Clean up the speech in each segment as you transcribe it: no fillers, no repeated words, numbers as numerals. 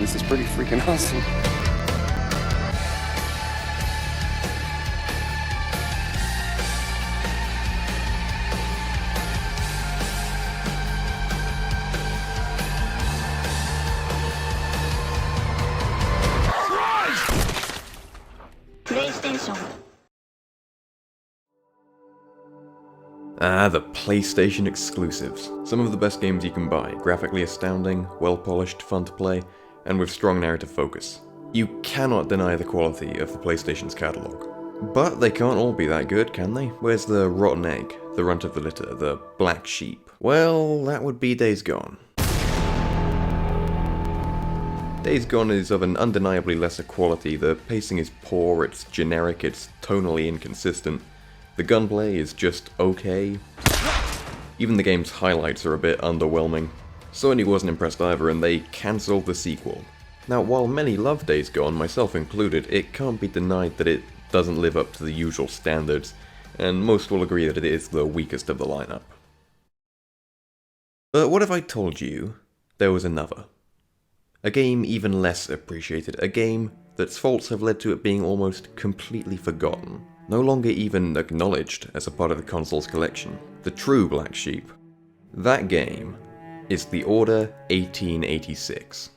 This is pretty freaking awesome. PlayStation. Ah, the PlayStation exclusives. Some of the best games you can buy, graphically astounding, well-polished, fun to play, and with strong narrative focus. You cannot deny the quality of the PlayStation's catalogue. But they can't all be that good, can they? Where's the rotten egg, the runt of the litter, the black sheep? Well, that would be Days Gone. Days Gone is of an undeniably lesser quality, the pacing is poor, it's generic, it's tonally inconsistent. The gunplay is just okay. Even the game's highlights are a bit underwhelming. Sony wasn't impressed either, and they cancelled the sequel. Now, while many love Days Gone, myself included, it can't be denied that it doesn't live up to the usual standards, and most will agree that it is the weakest of the lineup. But what if I told you there was another? A game even less appreciated, a game that's faults have led to it being almost completely forgotten. No longer even acknowledged as a part of the console's collection. The true black sheep. That game is The Order 1886.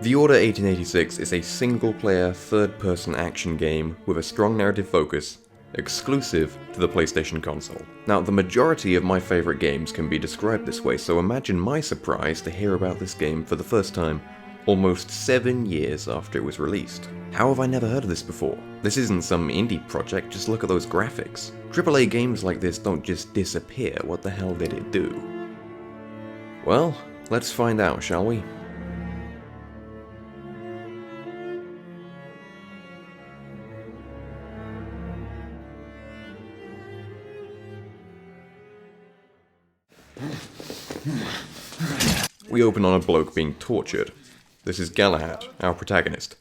The Order 1886 is a single-player, third-person action game with a strong narrative focus, exclusive to the PlayStation console. Now, the majority of my favourite games can be described this way, so imagine my surprise to hear about this game for the first time almost 7 years after it was released. How have I never heard of this before? This isn't some indie project, just look at those graphics. AAA games like this don't just disappear, what the hell did it do? Well, let's find out, shall we? We open on a bloke being tortured. This is Galahad, our protagonist.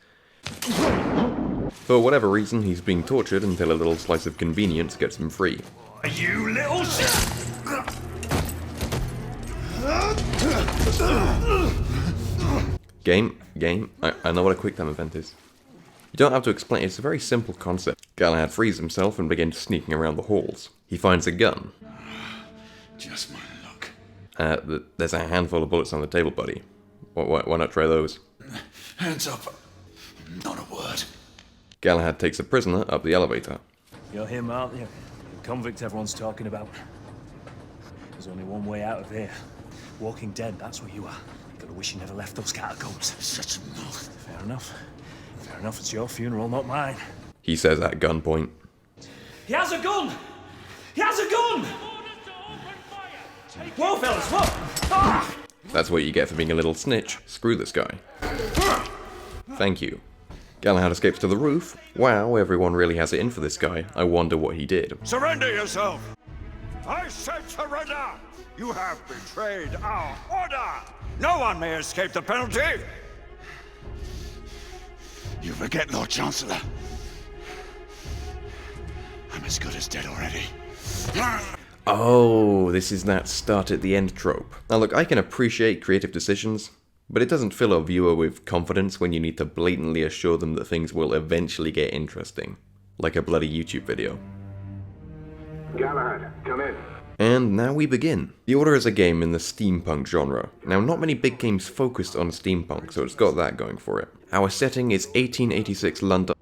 For whatever reason, he's being tortured until a little slice of convenience gets him free. You little shit! Game, I know what a quick time event is. You don't have to explain, it's a very simple concept. Galahad frees himself and begins sneaking around the halls. He finds a gun. Just my luck. There's a handful of bullets on the table, buddy. Why not try those? Hands up. Not a word. Galahad takes a prisoner up the elevator. You're him, aren't you? The convict everyone's talking about. There's only one way out of here. Walking Dead, that's what you are. Gotta wish you never left those catacombs. Such a mouth. Fair enough. Fair enough, it's your funeral, not mine. He says at gunpoint. He has a gun! He has a gun! Whoa, fellas, whoa! Ah! That's what you get for being a little snitch. Screw this guy. Thank you. Galahad escapes to the roof. Wow, everyone really has it in for this guy. I wonder what he did. Surrender yourself! I said surrender! You have betrayed our order! No one may escape the penalty! You forget, Lord Chancellor. I'm as good as dead already. Oh, this is that start at the end trope. Now look, I can appreciate creative decisions, but it doesn't fill a viewer with confidence when you need to blatantly assure them that things will eventually get interesting. Like a bloody YouTube video. Galahad, come in. And now we begin. The Order is a game in the steampunk genre. Now, not many big games focused on steampunk, so it's got that going for it. Our setting is 1886 London.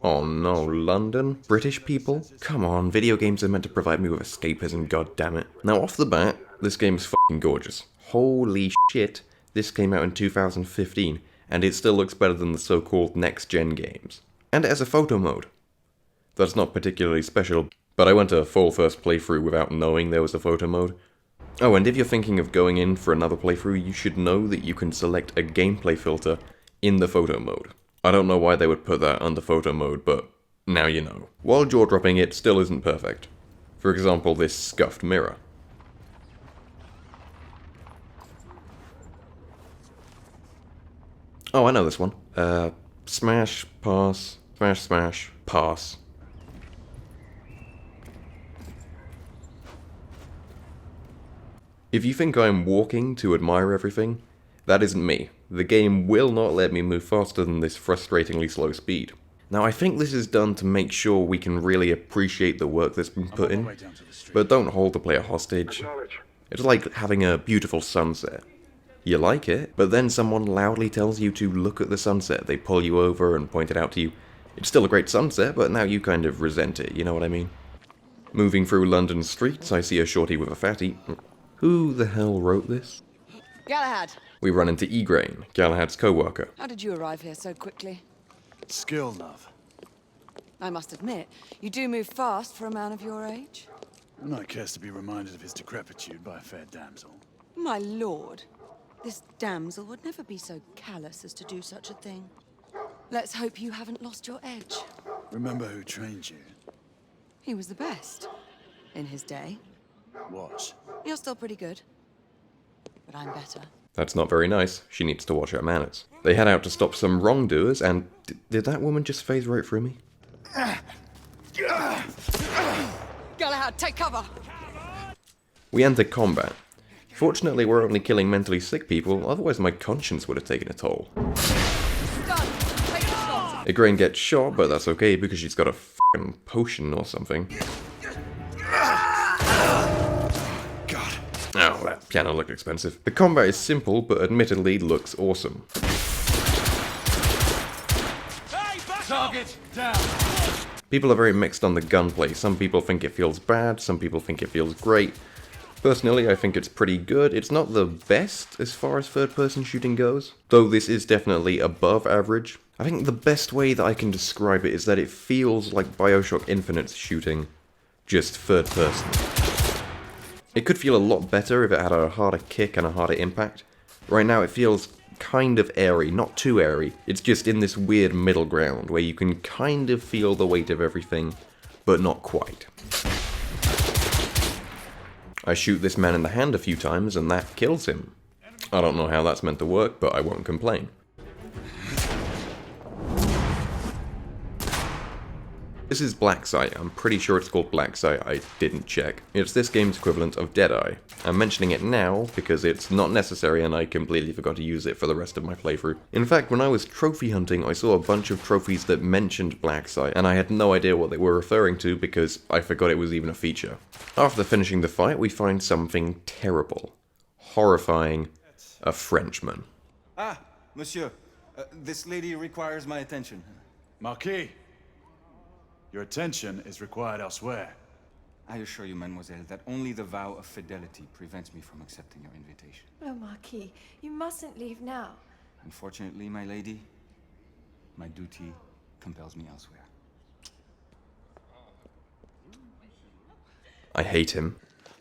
Oh no, London? British people? Come on, video games are meant to provide me with escapism, goddammit. Now, off the bat, this game is fucking gorgeous. Holy shit, this came out in 2015, and it still looks better than the so-called next-gen games. And it has a photo mode. That's not particularly special, but I went a full first playthrough without knowing there was a photo mode. Oh, and if you're thinking of going in for another playthrough, you should know that you can select a gameplay filter in the photo mode. I don't know why they would put that under photo mode, but now you know. While jaw-dropping, it still isn't perfect. For example, this scuffed mirror. Oh, I know this one. Smash, pass, smash, smash, pass. If you think I'm walking to admire everything, that isn't me. the game will not let me move faster than this frustratingly slow speed. Now I think this is done to make sure we can really appreciate the work that's been put in, but don't hold the player hostage. It's like having a beautiful sunset. You like it, but then someone loudly tells you to look at the sunset. They pull you over and point it out to you. It's still a great sunset, but now you kind of resent it, you know what I mean? Moving through London streets, I see a shorty with a fatty. Who the hell wrote this? Galahad, We run into Igraine, Galahad's co-worker. how did you arrive here so quickly? Skill, love. I must admit, you do move fast for a man of your age. No one cares to be reminded of his decrepitude by a fair damsel. My lord, this damsel would never be so callous as to do such a thing. Let's hope you haven't lost your edge. Remember who trained you? He was the best. In his day. Was. You're still pretty good. But I'm better. That's not very nice. She needs to watch her manners. They head out to stop some wrongdoers, and did that woman just phase right through me? Galahad, take cover! We enter combat. Fortunately, we're only killing mentally sick people, otherwise my conscience would have taken a toll. Stun! Take the shot! Igraine gets shot, but that's okay because she's got a f***ing potion or something. God. Oh, that piano looked expensive. The combat is simple, but admittedly looks awesome. Target down. People are very mixed on the gunplay. Some people think it feels bad, some people think it feels great. Personally, I think it's pretty good. It's not the best as far as third-person shooting goes, though this is definitely above average. I think the best way that I can describe it is that it feels like BioShock Infinite's shooting, just third-person. It could feel a lot better if it had a harder kick and a harder impact. Right now it feels kind of airy, not too airy. It's just in this weird middle ground where you can kind of feel the weight of everything, but not quite. I shoot this man in the hand a few times and that kills him. I don't know how that's meant to work, but I won't complain. This is Blacksite. I'm pretty sure it's called Blacksite, I didn't check. It's this game's equivalent of Deadeye. I'm mentioning it now because it's not necessary and I completely forgot to use it for the rest of my playthrough. In fact, when I was trophy hunting, I saw a bunch of trophies that mentioned Blacksite, and I had no idea what they were referring to because I forgot it was even a feature. After finishing the fight, we find something terrible, horrifying, a Frenchman. Ah, monsieur. This lady requires my attention. Marquis. Your attention is required elsewhere. I assure you, mademoiselle, that only the vow of fidelity prevents me from accepting your invitation. Oh, Marquis, you mustn't leave now. Unfortunately, my lady, my duty compels me elsewhere. I hate him.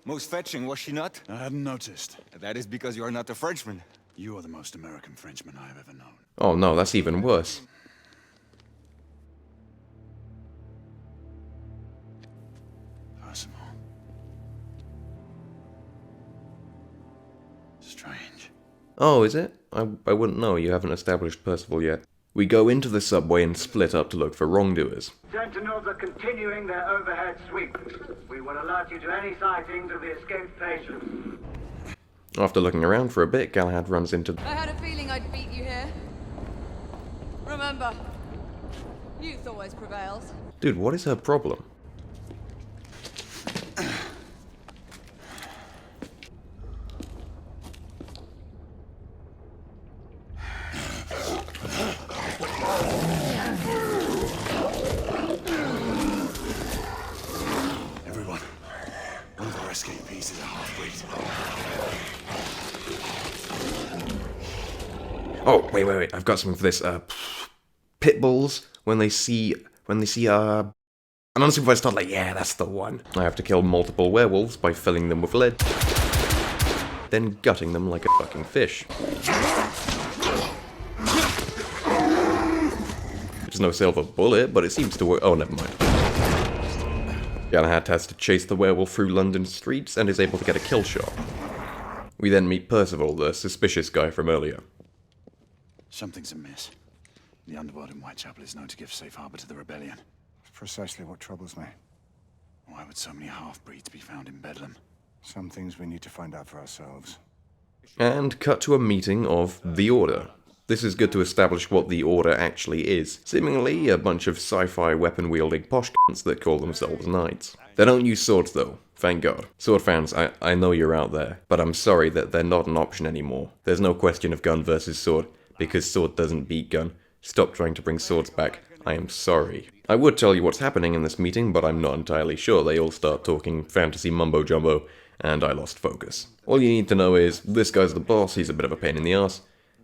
Most fetching, was she not? I hadn't noticed. That is because you are not a Frenchman. You are the most American Frenchman I have ever known. Oh no, that's even worse. Percival. Strange. Oh, is it? I wouldn't know, you haven't established Percival yet. We go into the subway and split up to look for wrongdoers. Sentinels are continuing their overhead sweep. We will alert you to any sightings of the escaped patients. After looking around for a bit, Galahad runs into... I had a feeling I'd beat you here. Remember, youth always prevails. Dude, what is her problem? Everyone, one of our escapees is a half-breed. Oh, wait, I've got something for this. Pit bulls, when they see an unsupervised toddler, yeah, that's the one. I have to kill multiple werewolves by filling them with lead, then gutting them like a fucking fish. There's no silver bullet, but it seems to work. Oh, never mind. Galahad has to chase the werewolf through London streets and is able to get a kill shot. We then meet Percival, the suspicious guy from earlier. Something's amiss. The underworld in Whitechapel is known to give safe harbor to the rebellion. Precisely what troubles me. Why would so many half-breeds be found in Bedlam? Some things we need to find out for ourselves. And cut to a meeting of the Order. This is good to establish what the Order actually is. Seemingly a bunch of sci-fi weapon-wielding posh cunts that call themselves knights. They don't use swords though, thank God. Sword fans, I know you're out there, but I'm sorry that they're not an option anymore. There's no question of gun versus sword, because sword doesn't beat gun. Stop trying to bring swords back. I am sorry. I would tell you what's happening in this meeting, but I'm not entirely sure. They all start talking fantasy mumbo-jumbo, and I lost focus. All you need to know is, this guy's the boss, he's a bit of a pain in the ass,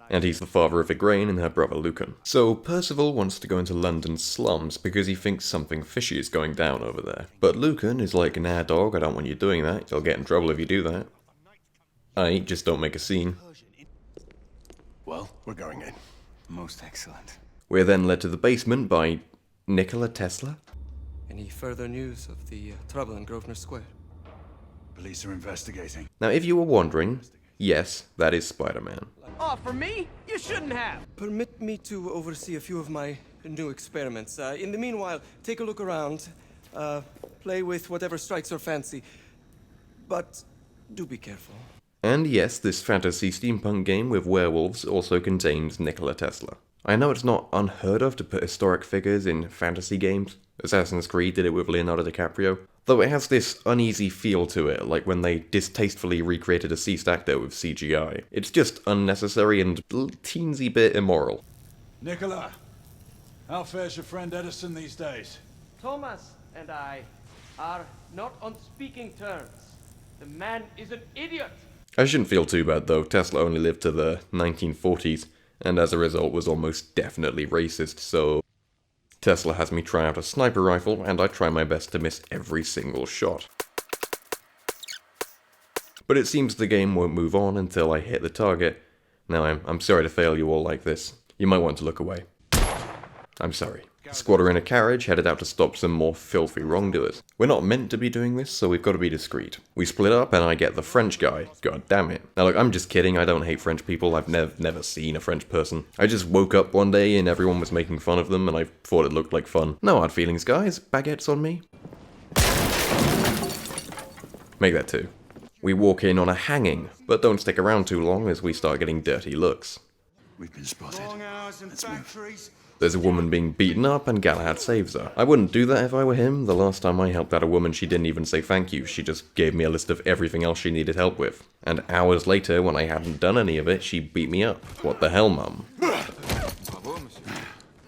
and he's the father of Igraine and her brother Lucan. So Percival wants to go into London's slums because he thinks something fishy is going down over there. But Lucan is like, nah dog, I don't want you doing that, you'll get in trouble if you do that. Just don't make a scene. Well, we're going in. Most excellent. We're then led to the basement by Nikola Tesla? Any further news of the trouble in Grosvenor Square? Police are investigating. Now if you were wondering, yes, that is Spider-Man. Oh, for me? You shouldn't have! Permit me to oversee a few of my new experiments. In the meanwhile, take a look around. Play with whatever strikes your fancy. But do be careful. And yes, this fantasy steampunk game with werewolves also contains Nikola Tesla. I know it's not unheard of to put historic figures in fantasy games. Assassin's Creed did it with Leonardo DiCaprio. Though it has this uneasy feel to it, like when they distastefully recreated a deceased actor with CGI. It's just unnecessary and a teensy bit immoral. Nikola, how fares your friend Edison these days? Thomas and I are not on speaking terms. The man is an idiot! I shouldn't feel too bad though, Tesla only lived to the 1940s, and as a result was almost definitely racist, so... Tesla has me try out a sniper rifle, and I try my best to miss every single shot. But it seems the game won't move on until I hit the target. Now I'm sorry to fail you all like this. You might want to look away. I'm sorry. The squad are in a carriage, headed out to stop some more filthy wrongdoers. We're not meant to be doing this, so we've got to be discreet. We split up and I get the French guy. God damn it. Now look, I'm just kidding, I don't hate French people, I've never seen a French person. I just woke up one day and everyone was making fun of them and I thought it looked like fun. No hard feelings, guys. Baguettes on me. Make that two. We walk in on a hanging, but don't stick around too long as we start getting dirty looks. We've been spotted. Let's move. There's a woman being beaten up and Galahad saves her. I wouldn't do that if I were him. The last time I helped out a woman, she didn't even say thank you. She just gave me a list of everything else she needed help with. And hours later, when I hadn't done any of it, she beat me up. What the hell, mum?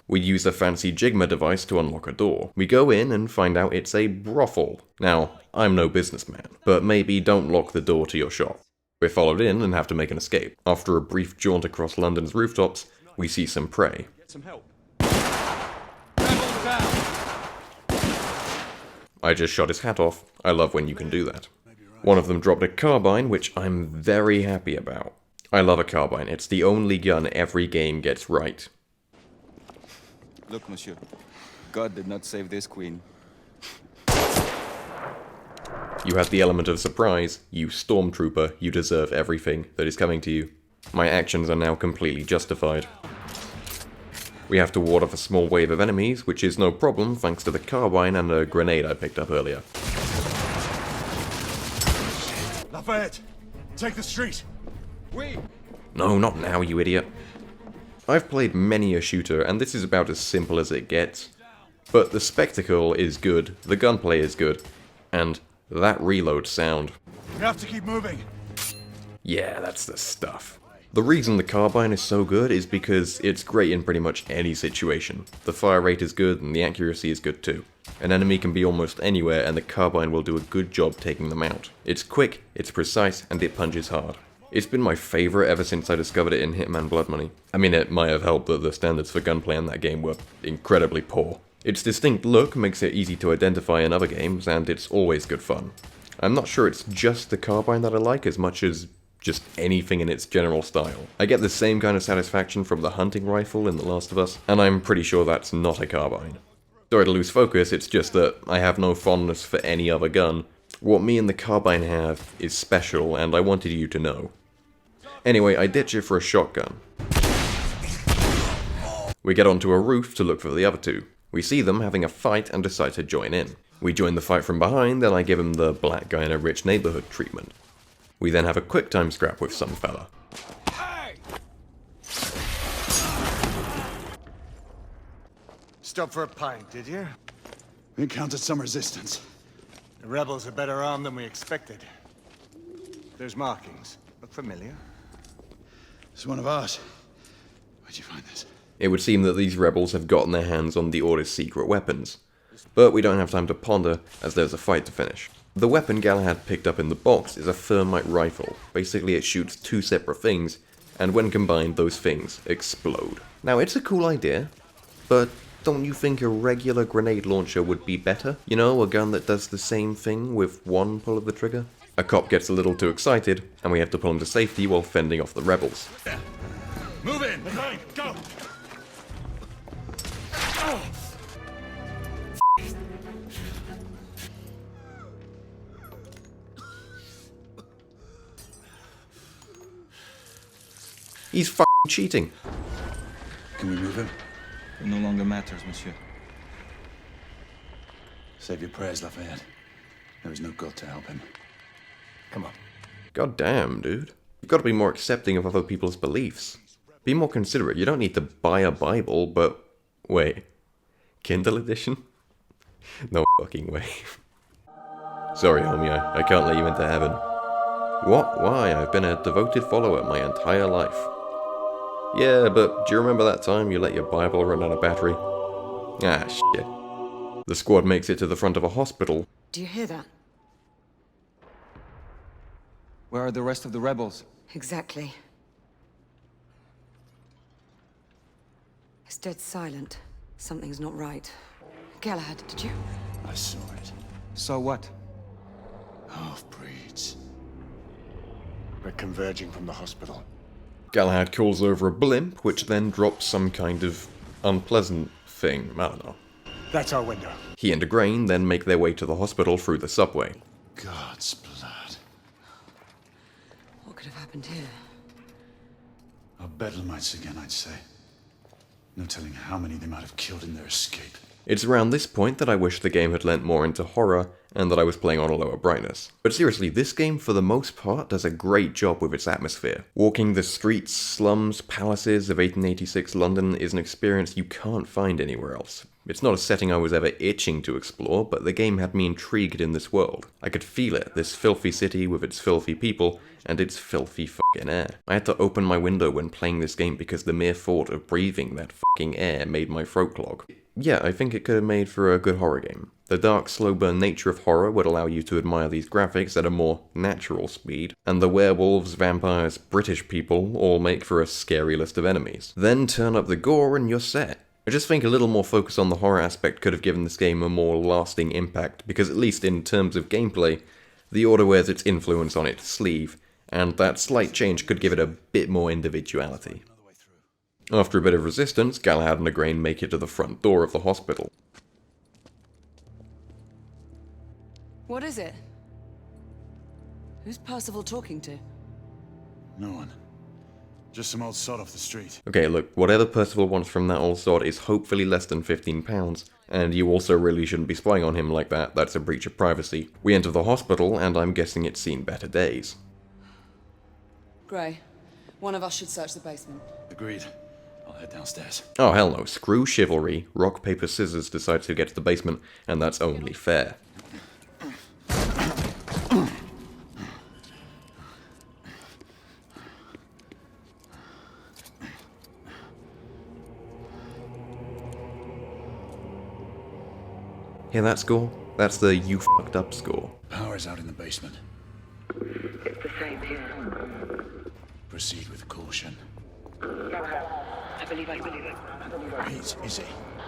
We use a fancy Jigma device to unlock a door. We go in and find out it's a brothel. Now, I'm no businessman, but maybe don't lock the door to your shop. We're followed in and have to make an escape. After a brief jaunt across London's rooftops, we see some prey. Get some help. I just shot his hat off. I love when you can do that. One of them dropped a carbine, which I'm very happy about. I love a carbine. It's the only gun every game gets right. Look, monsieur. God did not save this queen. You had the element of surprise. You stormtrooper. You deserve everything that is coming to you. My actions are now completely justified. We have to ward off a small wave of enemies, which is no problem thanks to the carbine and a grenade I picked up earlier. Lafayette, take the street. No, not now, you idiot. I've played many a shooter, and this is about as simple as it gets. But the spectacle is good, the gunplay is good, and that reload sound. We have to keep moving. Yeah, that's the stuff. The reason the carbine is so good is because it's great in pretty much any situation. The fire rate is good and the accuracy is good too. An enemy can be almost anywhere and the carbine will do a good job taking them out. It's quick, it's precise, and it punches hard. It's been my favourite ever since I discovered it in Hitman Blood Money. I mean, it might have helped that the standards for gunplay in that game were incredibly poor. Its distinct look makes it easy to identify in other games, and it's always good fun. I'm not sure it's just the carbine that I like as much as just anything in its general style. I get the same kind of satisfaction from the hunting rifle in The Last of Us, and I'm pretty sure that's not a carbine. Sorry to lose focus, it's just that I have no fondness for any other gun. What me and the carbine have is special, and I wanted you to know. Anyway, I ditch it for a shotgun. We get onto a roof to look for the other two. We see them having a fight and decide to join in. We join the fight from behind, and I give him the black guy in a rich neighborhood treatment. We then have a quick time scrap with some fella. Stop for a pint, did you? We encountered some resistance. The rebels are better armed than we expected. There's markings. Look familiar? It's one of ours. Where'd you find this? It would seem that these rebels have gotten their hands on the Order's secret weapons. But we don't have time to ponder, as there's a fight to finish. The weapon Galahad picked up in the box is a thermite rifle. Basically it shoots two separate things, and when combined those things explode. Now it's a cool idea, but don't you think a regular grenade launcher would be better? You know, a gun that does the same thing with one pull of the trigger? A cop gets a little too excited, and we have to pull him to safety while fending off the rebels. Move in! Go! He's f***ing cheating. Can we move him? It no longer matters, monsieur. Save your prayers, Lafayette. There is no God to help him. Come on. God damn, dude. You've got to be more accepting of other people's beliefs. Be more considerate. You don't need to buy a Bible, but... Wait. Kindle edition? No fucking way. Sorry, homie, I can't let you into heaven. What? Why? I've been a devoted follower my entire life. Yeah, but do you remember that time you let your Bible run out of battery? Ah, shit. The squad makes it to the front of a hospital. Do you hear that? Where are the rest of the rebels? Exactly. It's dead silent. Something's not right. Galahad, did you? I saw it. So what? Half-breeds. We're converging from the hospital. Galahad calls over a blimp, which then drops some kind of unpleasant thing. I don't know. That's our window. He and Igraine then make their way to the hospital through the subway. God's blood. What could have happened here? Our bedlamites again, I'd say. No telling how many they might have killed in their escape. It's around this point that I wish the game had lent more into horror, and that I was playing on a lower brightness. But seriously, this game for the most part does a great job with its atmosphere. Walking the streets, slums, palaces of 1886 London is an experience you can't find anywhere else. It's not a setting I was ever itching to explore, but the game had me intrigued in this world. I could feel it, this filthy city with its filthy people, and its filthy fucking air. I had to open my window when playing this game because the mere thought of breathing that fucking air made my throat clog. Yeah, I think it could have made for a good horror game. The dark, slow burn nature of horror would allow you to admire these graphics at a more natural speed, and the werewolves, vampires, British people all make for a scary list of enemies. Then turn up the gore and you're set. I just think a little more focus on the horror aspect could have given this game a more lasting impact, because at least in terms of gameplay, the Order wears its influence on its sleeve, and that slight change could give it a bit more individuality. After a bit of resistance, Galahad and Igraine make it to the front door of the hospital. What is it? Who's Percival talking to? No one. Just some old sod off the street. Okay, look, whatever Percival wants from that old sod is hopefully less than £15, and you also really shouldn't be spying on him like that. That's a breach of privacy. We enter the hospital, and I'm guessing it's seen better days. Gray, one of us should search the basement. Agreed. I'll head downstairs. Oh hell no, screw chivalry. Rock, paper, scissors decides who gets to the basement, and that's only fair. Hear that score? That's the you fucked up score. Power's out in the basement. It's the same here. Proceed with caution. I believe it. Pete, is he?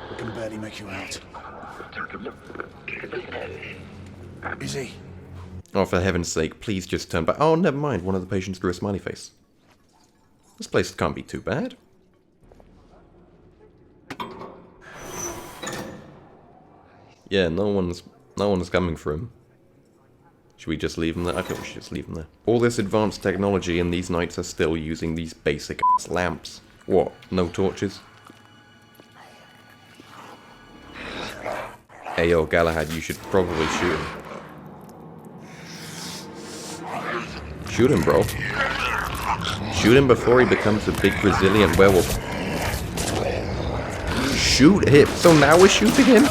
We can barely make you out. Is he? Oh, for heaven's sake, please just turn back. Oh, never mind, one of the patients drew a smiley face. This place can't be too bad. Yeah, no one's coming for him. Should we just leave him there? I think we should just leave him there. All this advanced technology and these knights are still using these basic ass lamps. What? No torches? Hey yo, Galahad, you should probably shoot him. Shoot him, bro. Shoot him before he becomes a big resilient werewolf. Shoot him. So now we're shooting him?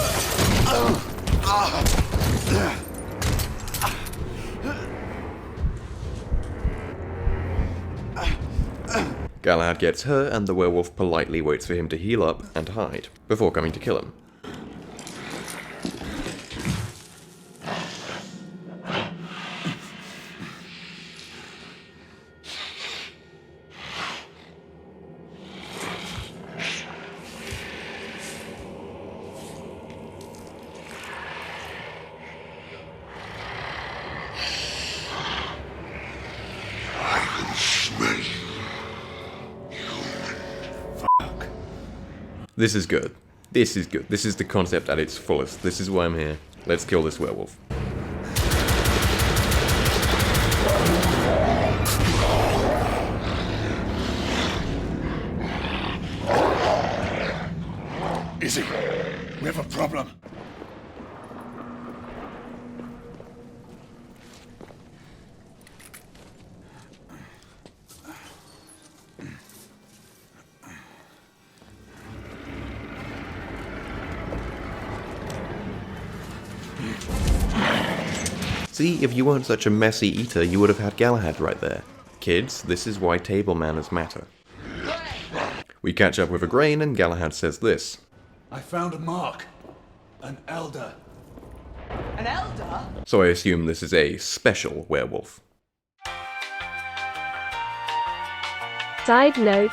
Galahad gets hurt, and the werewolf politely waits for him to heal up and hide, before coming to kill him. This is good. This is good. This is the concept at its fullest. This is why I'm here. Let's kill this werewolf. Izzy, we have a problem. See, if you weren't such a messy eater, you would have had Galahad right there. Kids, this is why table manners matter. We catch up with Igraine, and Galahad says this. I found a mark. An elder. An elder? So I assume this is a special werewolf. Side note,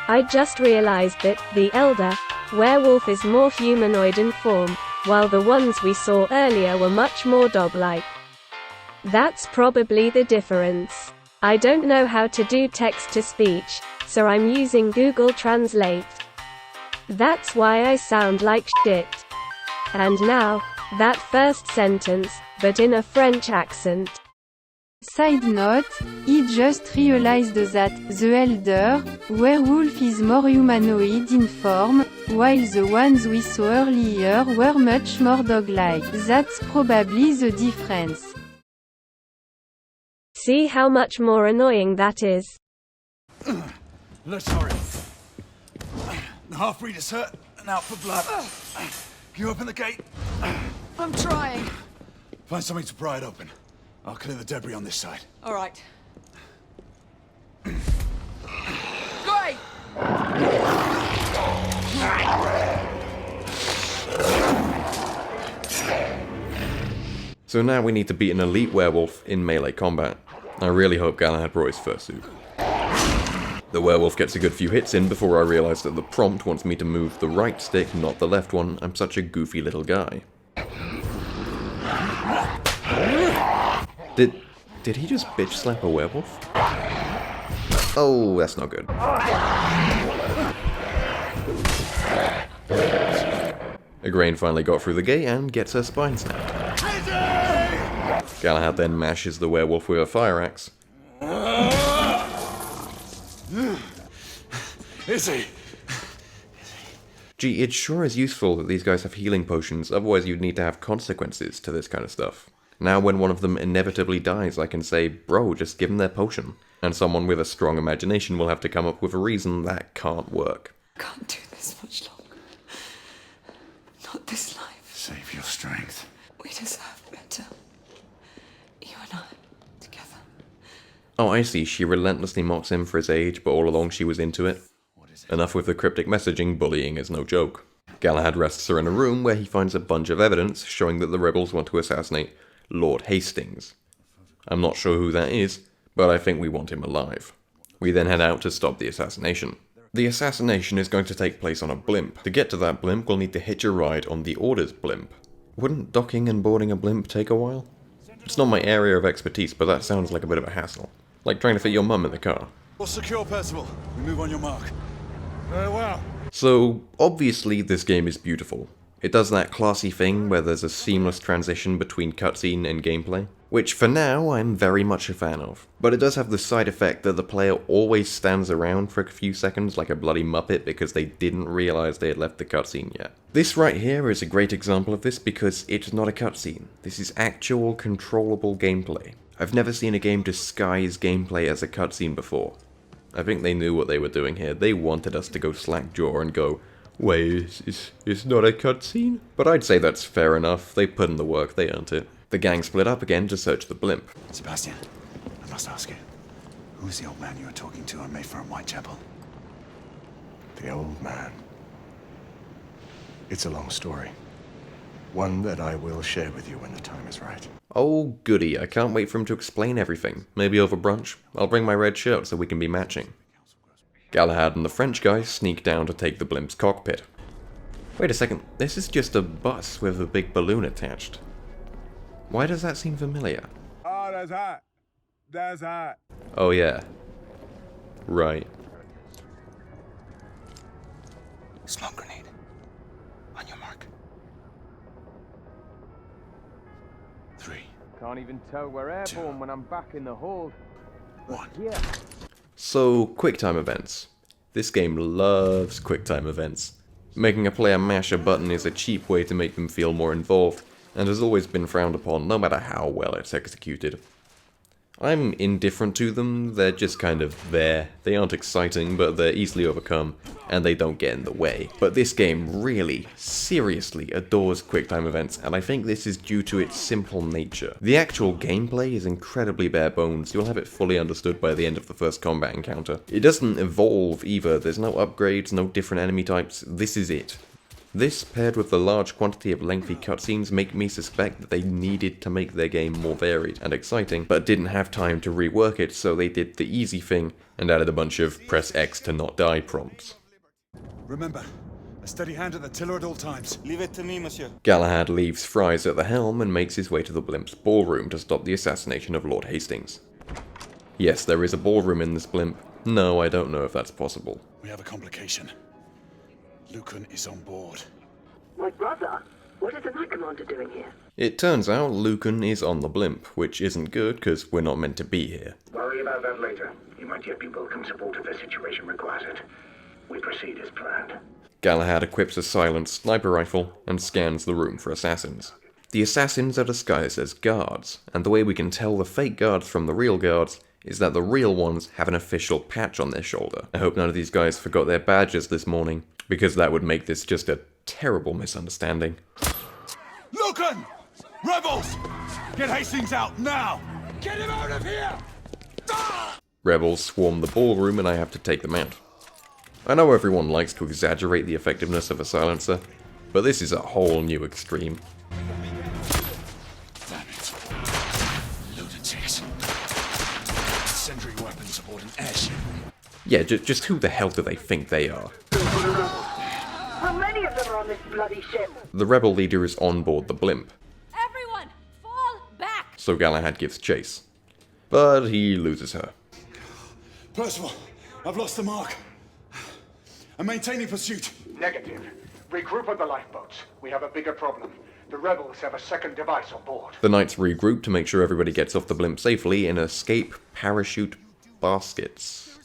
I just realized that the elder werewolf is more humanoid in form, while the ones we saw earlier were much more dog-like. That's probably the difference. I don't know how to do text-to-speech, so I'm using Google Translate. That's why I sound like shit. And now, that first sentence, but in a French accent. Side note, I just realized that the elder werewolf is more humanoid in form, while the ones we saw earlier were much more dog-like. That's probably the difference. See how much more annoying that is. Let's hurry. The half-breed is hurt and out for blood. Can you open the gate? I'm trying. Find something to pry it open. I'll clear the debris on this side. All right. Great! So now we need to beat an elite werewolf in melee combat. I really hope Galahad brought his fursuit. The werewolf gets a good few hits in before I realise that the prompt wants me to move the right stick, not the left one. I'm such a goofy little guy. Did he just bitch slap a werewolf? Oh, that's not good. Igraine finally got through the gate and gets her spine snapped. Galahad then mashes the werewolf with a fire axe. Izzy! Gee, it sure is useful that these guys have healing potions, otherwise you'd need to have consequences to this kind of stuff. Now when one of them inevitably dies, I can say, bro, just give them their potion. And someone with a strong imagination will have to come up with a reason that can't work. I can't do this much longer. Not this life. Save your strength. We deserve better. You and I, together. Oh, I see, she relentlessly mocks him for his age, but all along she was into it. Enough with the cryptic messaging, bullying is no joke. Galahad rests her in a room where he finds a bunch of evidence showing that the rebels want to assassinate Lord Hastings. I'm not sure who that is, but I think we want him alive. We then head out to stop the assassination. The assassination is going to take place on a blimp. To get to that blimp, we'll need to hitch a ride on the Order's blimp. Wouldn't docking and boarding a blimp take a while? It's not my area of expertise, but that sounds like a bit of a hassle. Like trying to fit your mum in the car. We'll secure Percival. We move on your mark. Very well. So, obviously this game is beautiful. It does that classy thing where there's a seamless transition between cutscene and gameplay, which for now I'm very much a fan of. But it does have the side effect that the player always stands around for a few seconds like a bloody muppet because they didn't realise they had left the cutscene yet. This right here is a great example of this because it's not a cutscene. This is actual controllable gameplay. I've never seen a game disguise gameplay as a cutscene before. I think they knew what they were doing here. They wanted us to go slack jaw and go, wait, it's not a cutscene? But I'd say that's fair enough. They put in the work, they earned it. The gang split up again to search the blimp. Sebastian, I must ask you, who's the old man you were talking to on Mayfair and Whitechapel? The old man. It's a long story. One that I will share with you when the time is right. Oh goody, I can't wait for him to explain everything. Maybe over brunch? I'll bring my red shirt so we can be matching. Galahad and the French guy sneak down to take the blimp's cockpit. Wait a second, this is just a bus with a big balloon attached. Why does that seem familiar? Oh, that's hot. That's hot. Oh yeah. Right. Smoke grenade. On your mark. 3. Can't even tell we're airborne when I'm back in the hold. 1. Yeah. So, QuickTime events. This game loves QuickTime events. Making a player mash a button is a cheap way to make them feel more involved, and has always been frowned upon no matter how well it's executed. I'm indifferent to them, they're just kind of there. They aren't exciting, but they're easily overcome, and they don't get in the way. But this game really, seriously adores QuickTime events, and I think this is due to its simple nature. The actual gameplay is incredibly bare bones, you'll have it fully understood by the end of the first combat encounter. It doesn't evolve either, there's no upgrades, no different enemy types, this is it. This, paired with the large quantity of lengthy cutscenes, make me suspect that they needed to make their game more varied and exciting, but didn't have time to rework it, so they did the easy thing and added a bunch of press X to not die prompts. Remember, a steady hand at the tiller at all times. Leave it to me, monsieur. Galahad leaves Fries at the helm and makes his way to the blimp's ballroom to stop the assassination of Lord Hastings. Yes, there is a ballroom in this blimp. No, I don't know if that's possible. We have a complication. Lucan is on board. My brother? What is the Knight Commander doing here? It turns out Lucan is on the blimp, which isn't good because we're not meant to be here. Worry about that later. You might yet be welcome support if the situation requires it. We proceed as planned. Galahad equips a silenced sniper rifle and scans the room for assassins. The assassins are disguised as guards, and the way we can tell the fake guards from the real guards is that the real ones have an official patch on their shoulder. I hope none of these guys forgot their badges this morning, because that would make this just a terrible misunderstanding. Lucan! Rebels! Get Hastings out now! Get him out of here! Rebels swarm the ballroom and I have to take them out. I know everyone likes to exaggerate the effectiveness of a silencer, but this is a whole new extreme. Damn it. Lunatics. Sentry weapons aboard an airship. Yeah, just who the hell do they think they are? How many of them are on this bloody ship? The rebel leader is on board the blimp, Everyone, fall back! so Galahad gives chase. But he loses her. Percival, I've lost the mark. I'm maintaining pursuit. Negative. Regroup on the lifeboats. We have a bigger problem. The rebels have a second device on board. The knights regroup to make sure everybody gets off the blimp safely in escape parachute baskets.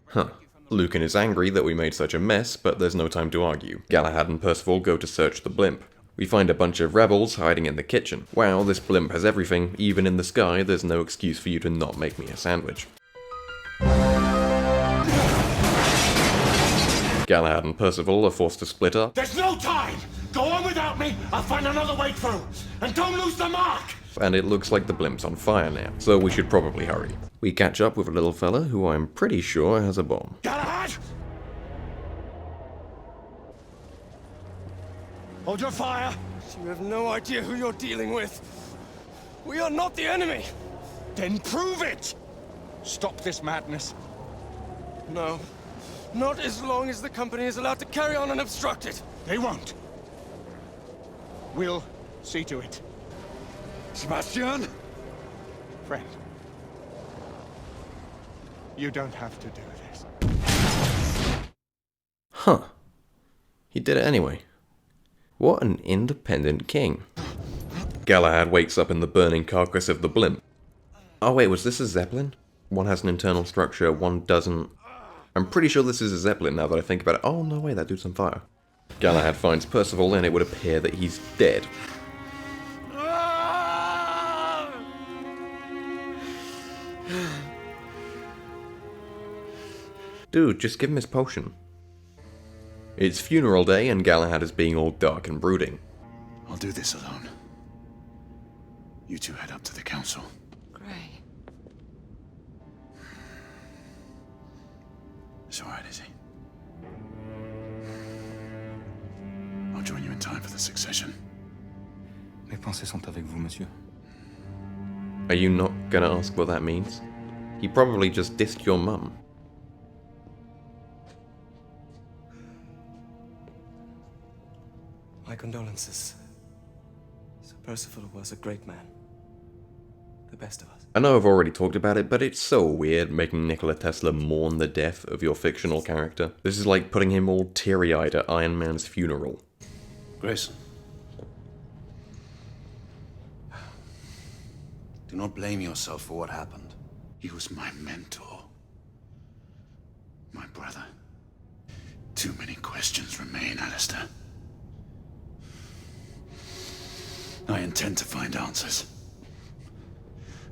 Huh. Lucan is angry that we made such a mess, but there's no time to argue. Galahad and Percival go to search the blimp. We find a bunch of rebels hiding in the kitchen. Wow, this blimp has everything. Even in the sky, there's no excuse for you to not make me a sandwich. Galahad and Percival are forced to split up. There's no time! Go on without me! I'll find another way through! And don't lose the mark! And it looks like the blimp's on fire now, so we should probably hurry. We catch up with a little fella who I'm pretty sure has a bomb. Galahad! Hold your fire! You have no idea who you're dealing with. We are not the enemy! Then prove it! Stop this madness. No. Not as long as the company is allowed to carry on unobstructed. They won't. We'll see to it. Sebastian? Friend. You don't have to do this. Huh. He did it anyway. What an independent king. Galahad wakes up in the burning carcass of the blimp. Oh wait, was this a Zeppelin? One has an internal structure, one doesn't. I'm pretty sure this is a Zeppelin now that I think about it. Oh no way, that dude's on fire. Galahad finds Percival and it would appear that he's dead. Dude, just give him his potion. It's funeral day and Galahad is being all dark and brooding. I'll do this alone. You two head up to the council. Gray. It's alright, is he? I'll join you in time for the succession. Mes pensées sont avec vous, monsieur. Are you not gonna ask what that means? He probably just dissed your mum. My condolences. Sir Percival was a great man. The best of us. I know I've already talked about it, but it's so weird making Nikola Tesla mourn the death of your fictional character. This is like putting him all teary-eyed at Iron Man's funeral. Grayson. Do not blame yourself for what happened. He was my mentor. My brother. Too many questions remain, Alistair. I intend to find answers.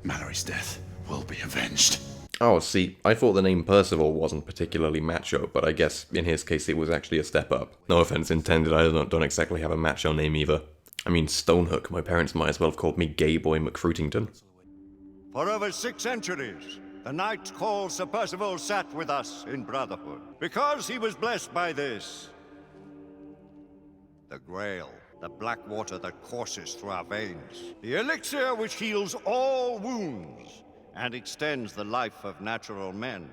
Mallory's death will be avenged. Oh, see, I thought the name Percival wasn't particularly macho, but I guess in his case it was actually a step up. No offense intended, I don't exactly have a macho name either. I mean, Stonehook, my parents might as well have called me Gay Boy McFruitington. For over 6 centuries, the Knight called Sir Percival sat with us in brotherhood, because he was blessed by this. The Grail, the black water that courses through our veins. The elixir which heals all wounds and extends the life of natural men.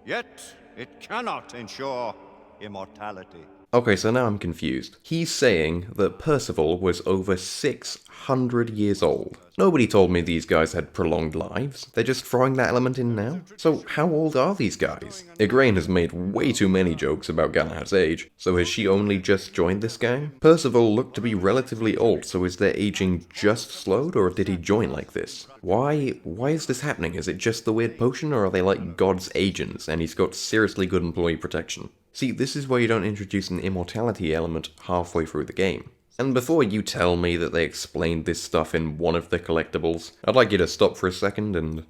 Yet, it cannot ensure immortality. Okay, so now I'm confused. He's saying that Percival was over 600 years old. Nobody told me these guys had prolonged lives. They're just throwing that element in now? So how old are these guys? Igraine has made way too many jokes about Galahad's age, so has she only just joined this gang? Percival looked to be relatively old, so is their aging just slowed, or did he join like this? Why is this happening? Is it just the weird potion, or are they like God's agents, and he's got seriously good employee protection? See, this is why you don't introduce an immortality element halfway through the game. And before you tell me that they explained this stuff in one of the collectibles, I'd like you to stop for a second and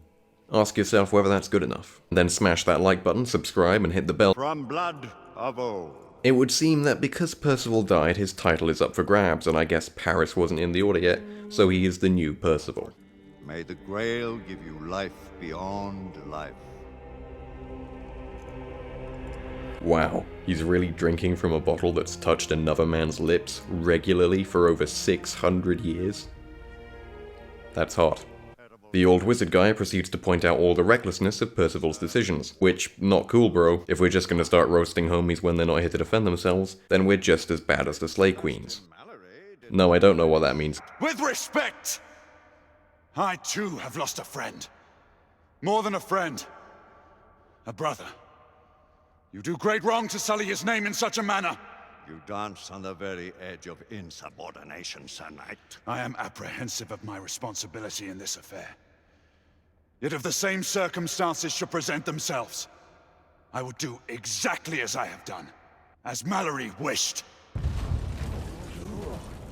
ask yourself whether that's good enough. Then smash that like button, subscribe, and hit the bell. From blood of old. It would seem that because Percival died, his title is up for grabs, and I guess Paris wasn't in the order yet, so he is the new Percival. May the Grail give you life beyond life. Wow, he's really drinking from a bottle that's touched another man's lips regularly for over 600 years? That's hot. The old wizard guy proceeds to point out all the recklessness of Percival's decisions, which, not cool bro, if we're just gonna start roasting homies when they're not here to defend themselves, then we're just as bad as the Slay Queens. No, I don't know what that means. With respect! I too have lost a friend. More than a friend. A brother. You do great wrong to sully his name in such a manner. You dance on the very edge of insubordination, Sir Knight. I am apprehensive of my responsibility in this affair. Yet if the same circumstances should present themselves, I would do exactly as I have done, as Mallory wished.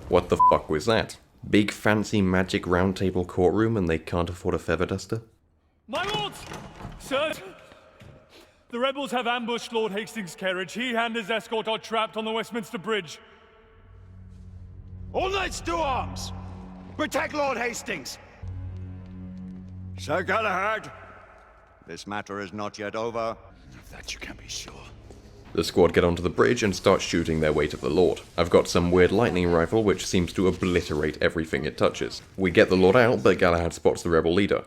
What the fuck was that? Big fancy magic round table courtroom and they can't afford a feather duster? My lords! Sir! The rebels have ambushed Lord Hastings' carriage. He and his escort are trapped on the Westminster Bridge. All knights to arms! Protect Lord Hastings! Sir Galahad, this matter is not yet over. Of that you can be sure. The squad get onto the bridge and start shooting their way to the Lord. I've got some weird lightning rifle which seems to obliterate everything it touches. We get the Lord out, but Galahad spots the rebel leader.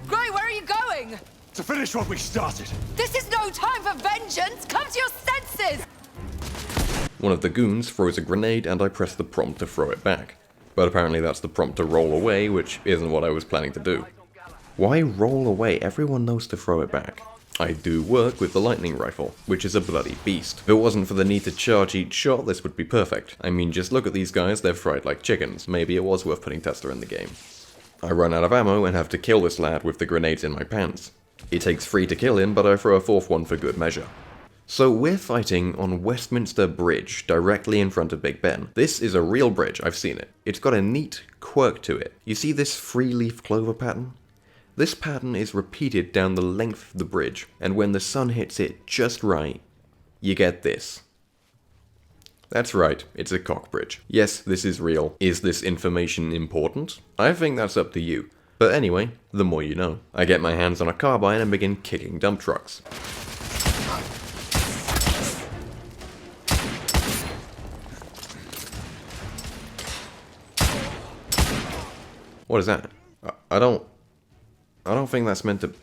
Gray, where are you going? To finish what we started. This is no time for vengeance! Come to your senses! One of the goons throws a grenade and I press the prompt to throw it back. But apparently that's the prompt to roll away, which isn't what I was planning to do. Why roll away? Everyone knows to throw it back. I do work with the lightning rifle, which is a bloody beast. If it wasn't for the need to charge each shot, this would be perfect. I mean, just look at these guys, they're fried like chickens. Maybe it was worth putting Tesla in the game. I run out of ammo and have to kill this lad with the grenades in my pants. It takes 3 to kill him, but I throw a 4th one for good measure. So we're fighting on Westminster Bridge, directly in front of Big Ben. This is a real bridge, I've seen it. It's got a neat quirk to it. You see this 3-leaf clover pattern? This pattern is repeated down the length of the bridge, and when the sun hits it just right, you get this. That's right, it's a cock bridge. Yes, this is real. Is this information important? I think that's up to you. But anyway, the more you know. I get my hands on a carbine and begin kicking dump trucks. What is that? I don't think that's meant to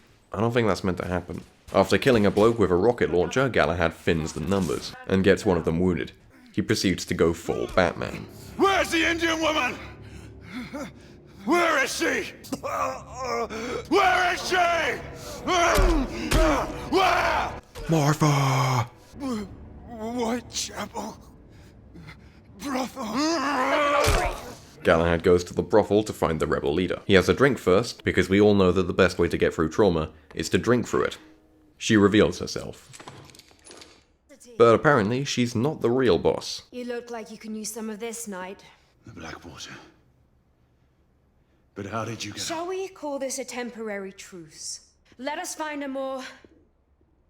happen. After killing a bloke with a rocket launcher, Galahad thins the numbers and gets one of them wounded. He proceeds to go full Batman. Where's the Indian woman? Where is she? Where is she? Where? Martha! Whitechapel. Brothel. Galahad goes to the brothel to find the rebel leader. He has a drink first, because we all know that the best way to get through trauma is to drink through it. She reveals herself. But apparently, she's not the real boss. You look like you can use some of this, Knight. The Blackwater. But how did you get... Shall we call this a temporary truce? Let us find a more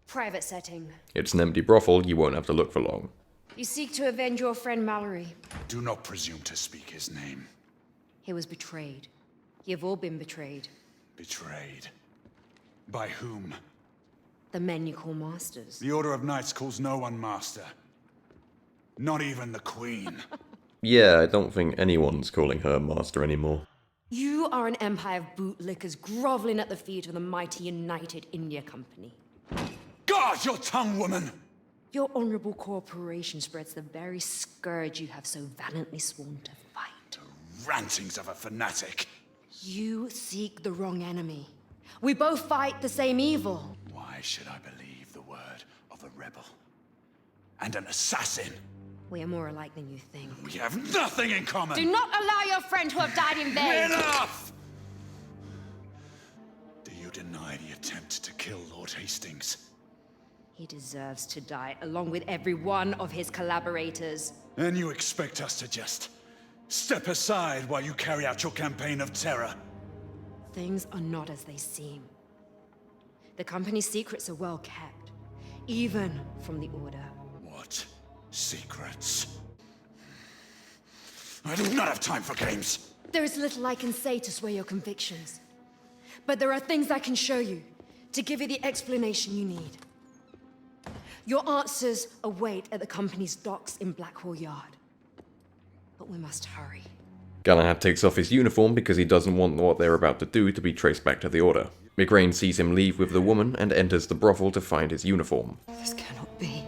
private setting. It's an empty brothel, you won't have to look for long. You seek to avenge your friend Mallory. Do not presume to speak his name. He was betrayed. You've all been betrayed. Betrayed? By whom? The men you call masters. The Order of Knights calls no one master. Not even the Queen. Yeah, I don't think anyone's calling her master anymore. You are an empire of bootlickers groveling at the feet of the mighty United India Company. Guard your tongue, woman! Your honorable corporation spreads the very scourge you have so valiantly sworn to fight. The rantings of a fanatic. You seek the wrong enemy. We both fight the same evil. Why should I believe the word of a rebel? And an assassin? We are more alike than you think. We have nothing in common! Do not allow your friend to have died in vain! Enough! Do you deny the attempt to kill Lord Hastings? He deserves to die, along with every one of his collaborators. And you expect us to just step aside while you carry out your campaign of terror? Things are not as they seem. The company's secrets are well kept, even from the Order. What secrets? I do not have time for games. There is little I can say to sway your convictions. But there are things I can show you to give you the explanation you need. Your answers await at the company's docks in Blackwall Yard. But we must hurry. Galahad takes off his uniform because he doesn't want what they're about to do to be traced back to the Order. Migraine sees him leave with the woman and enters the brothel to find his uniform. This cannot be.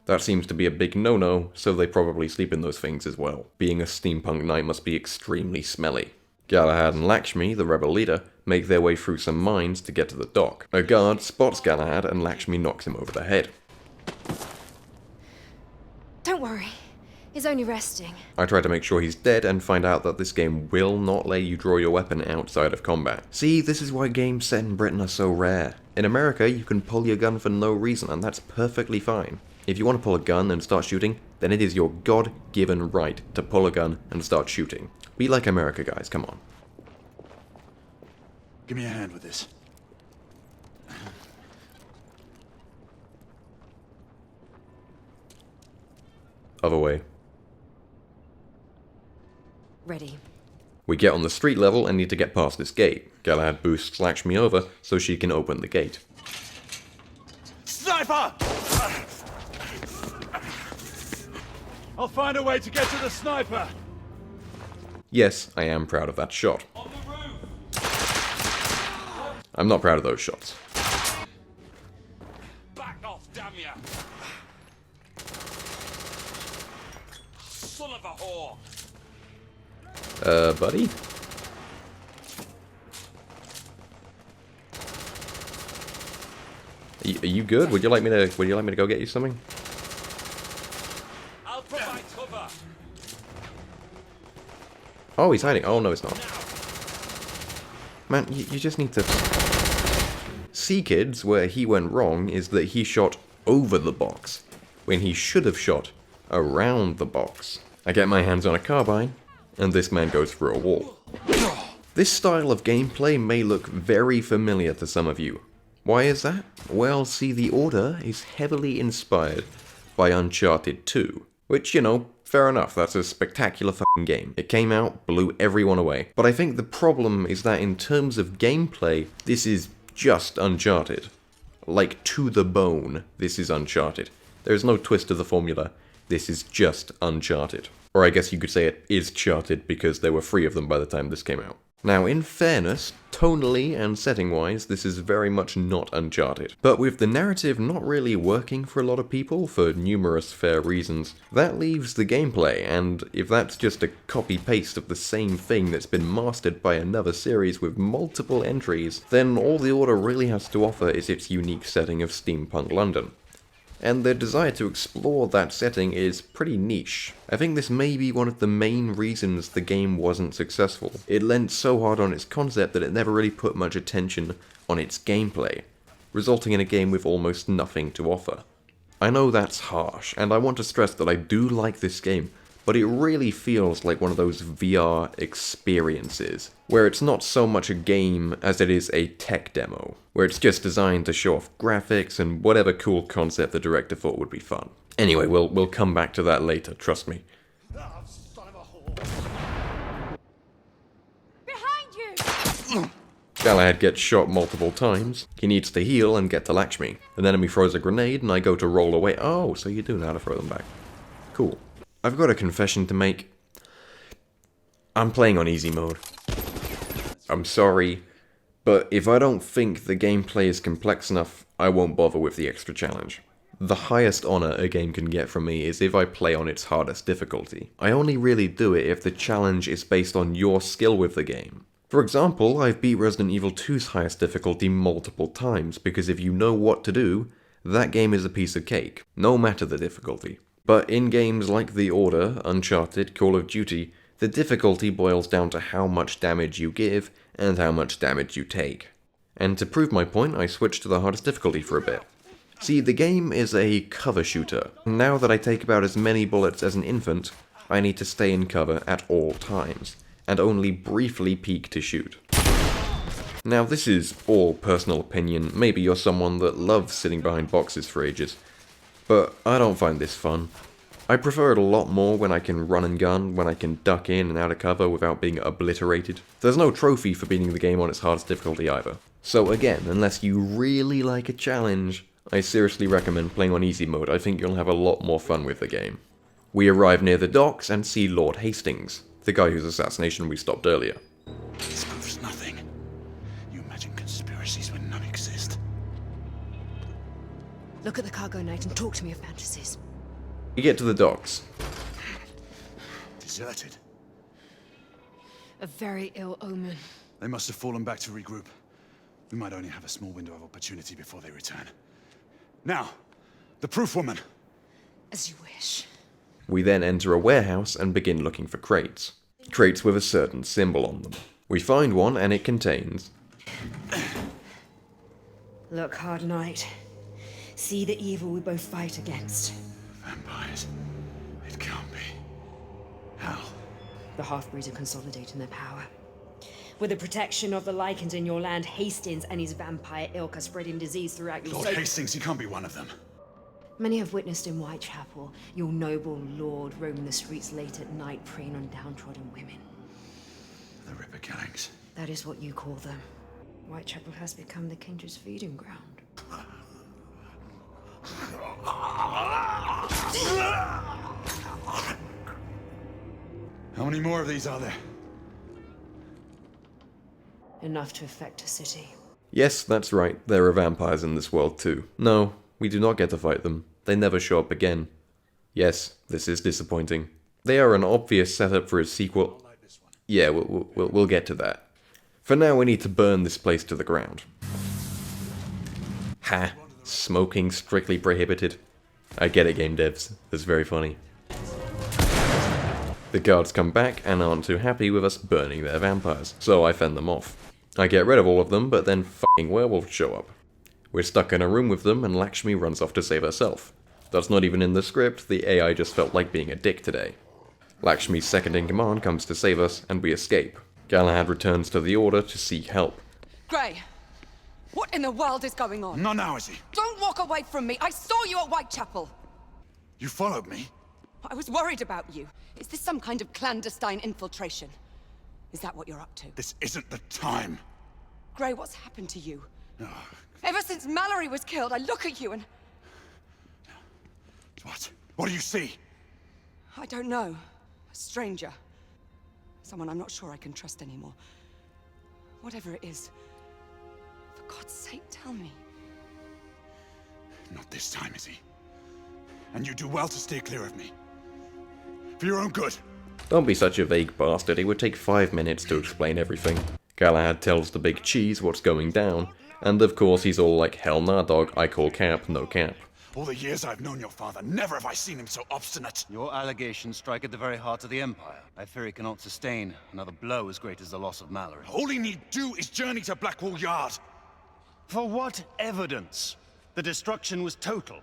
That seems to be a big no-no, so they probably sleep in those things as well. Being a steampunk knight must be extremely smelly. Galahad and Lakshmi, the rebel leader, make their way through some mines to get to the dock. A guard spots Galahad and Lakshmi knocks him over the head. Don't worry. He's only resting. I try to make sure he's dead and find out that this game will not let you draw your weapon outside of combat. See, this is why games set in Britain are so rare. In America, you can pull your gun for no reason, and that's perfectly fine. If you want to pull a gun and start shooting, then it is your God-given right to pull a gun and start shooting. Be like America, guys, come on. Give me a hand with this. Other way. Ready. We get on the street level and need to get past this gate. Galahad boosts Lakshmi over so she can open the gate. Sniper! I'll find a way to get to the sniper! Yes, I am proud of that shot. I'm not proud of those shots. Back off, damn ya! Son of a whore! Buddy? Are you good? Would you like me to go get you something? I'll provide cover. Oh, he's hiding. Oh, no, it's not. Man, you just need to... See, kids, where he went wrong is that he shot over the box, when he should have shot around the box. I get my hands on a carbine, and this man goes through a wall. This style of gameplay may look very familiar to some of you. Why is that? Well, see, The Order is heavily inspired by Uncharted 2, which, you know, fair enough, that's a spectacular fucking game. It came out, blew everyone away. But I think the problem is that in terms of gameplay, this is just Uncharted. Like, to the bone, this is Uncharted. There is no twist to the formula, this is just Uncharted. Or I guess you could say it is charted because there were 3 of them by the time this came out. Now, in fairness, tonally and setting-wise, this is very much not Uncharted. But with the narrative not really working for a lot of people, for numerous fair reasons, that leaves the gameplay, and if that's just a copy-paste of the same thing that's been mastered by another series with multiple entries, then all The Order really has to offer is its unique setting of steampunk London. And their desire to explore that setting is pretty niche. I think this may be one of the main reasons the game wasn't successful. It leant so hard on its concept that it never really put much attention on its gameplay, resulting in a game with almost nothing to offer. I know that's harsh, and I want to stress that I do like this game, but it really feels like one of those VR experiences, where it's not so much a game as it is a tech demo, where it's just designed to show off graphics and whatever cool concept the director thought would be fun. Anyway, we'll come back to that later, trust me. Behind you! Galahad gets shot multiple times, he needs to heal and get to Lakshmi. An enemy throws a grenade and I go to roll away. Oh, so you do know how to throw them back. Cool. I've got a confession to make. I'm playing on easy mode. I'm sorry, but if I don't think the gameplay is complex enough, I won't bother with the extra challenge. The highest honor a game can get from me is if I play on its hardest difficulty. I only really do it if the challenge is based on your skill with the game. For example, I've beat Resident Evil 2's highest difficulty multiple times, because if you know what to do, that game is a piece of cake, no matter the difficulty. But in games like The Order, Uncharted, Call of Duty, the difficulty boils down to how much damage you give and how much damage you take. And to prove my point, I switched to the hardest difficulty for a bit. See, the game is a cover shooter. Now that I take about as many bullets as an infant, I need to stay in cover at all times, and only briefly peek to shoot. Now this is all personal opinion, maybe you're someone that loves sitting behind boxes for ages, but I don't find this fun. I prefer it a lot more when I can run and gun, when I can duck in and out of cover without being obliterated. There's no trophy for beating the game on its hardest difficulty either. So again, unless you really like a challenge, I seriously recommend playing on easy mode. I think you'll have a lot more fun with the game. We arrive near the docks and see Lord Hastings, the guy whose assassination we stopped earlier. This proves nothing. You imagine conspiracies when none exist. Look at the cargo night and talk to me of fantasies. We get to the docks. Deserted. A very ill omen. They must have fallen back to regroup. We might only have a small window of opportunity before they return. Now, the proof woman. As you wish. We then enter a warehouse and begin looking for crates. Crates with a certain symbol on them. We find one and it contains... Look, Hard Knight. See the evil we both fight against. Vampires. It can't be. How? The half-breeds are consolidating their power. With the protection of the Lycans in your land, Hastings and his vampire ilk are spreading disease throughout your Lord Hastings, he can't be one of them. Many have witnessed in Whitechapel your noble lord roaming the streets late at night, preying on downtrodden women. The Ripper Killings. That is what you call them. Whitechapel has become the Kindred's feeding ground. How many more of these are there? Enough to affect a city. Yes, that's right, there are vampires in this world too. No, we do not get to fight them. They never show up again. Yes, this is disappointing. They are an obvious setup for a sequel. Yeah, we'll get to that. For now, we need to burn this place to the ground. Ha! Smoking strictly prohibited. I get it, game devs. That's very funny. The guards come back and aren't too happy with us burning their vampires, so I fend them off. I get rid of all of them, but then f***ing werewolves show up. We're stuck in a room with them, and Lakshmi runs off to save herself. That's not even in the script, the AI just felt like being a dick today. Lakshmi's second in command comes to save us, and we escape. Galahad returns to the Order to seek help. Grey, what in the world is going on? Not now, is he? Don't walk away from me. I saw you at Whitechapel. You followed me? I was worried about you. Is this some kind of clandestine infiltration? Is that what you're up to? This isn't the time. Grey, what's happened to you? No. Ever since Mallory was killed, I look at you and... What? What do you see? I don't know. A stranger. Someone I'm not sure I can trust anymore. Whatever it is, for God's sake, tell me. Not this time, is he? And you do well to steer clear of me. For your own good. Don't be such a vague bastard, it would take 5 minutes to explain everything. Galahad tells the big cheese what's going down, and of course he's all like, hell nah dog, I call cap, no cap. All the years I've known your father, never have I seen him so obstinate. Your allegations strike at the very heart of the Empire. I fear it cannot sustain another blow as great as the loss of Mallory. All he need do is journey to Blackwall Yard. For what evidence? The destruction was total.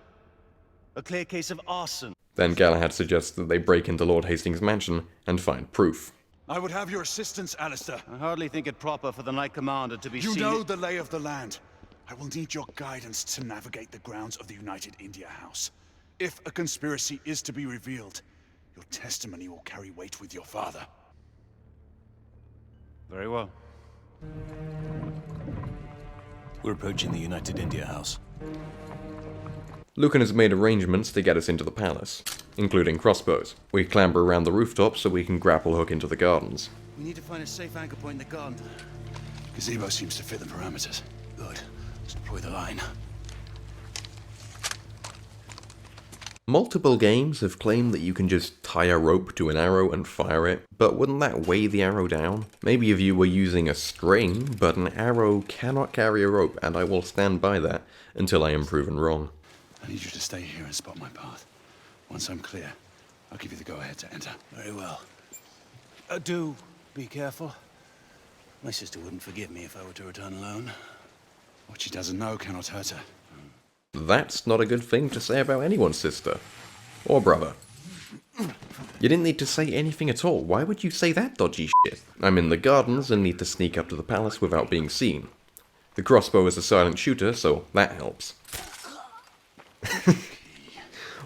A clear case of arson. Then Galahad suggests that they break into Lord Hastings' mansion and find proof. I would have your assistance, Alistair. I hardly think it proper for the Knight Commander to be You seen... know the lay of the land. I will need your guidance to navigate the grounds of the United India House. If a conspiracy is to be revealed, your testimony will carry weight with your father. Very well. We're approaching the United India House. Lucan has made arrangements to get us into the palace, including crossbows. We clamber around the rooftop so we can grapple hook into the gardens. We need to find a safe anchor point in the garden. Gazebo seems to fit the parameters. Good. Let's deploy the line. Multiple games have claimed that you can just tie a rope to an arrow and fire it, but wouldn't that weigh the arrow down? Maybe if you were using a string, but an arrow cannot carry a rope, and I will stand by that until I am proven wrong. I need you to stay here and spot my path. Once I'm clear, I'll give you the go-ahead to enter. Very well. Do be careful. My sister wouldn't forgive me if I were to return alone. What she doesn't know cannot hurt her. That's not a good thing to say about anyone's sister. Or brother. You didn't need to say anything at all. Why would you say that dodgy shit? I'm in the gardens and need to sneak up to the palace without being seen. The crossbow is a silent shooter, so that helps.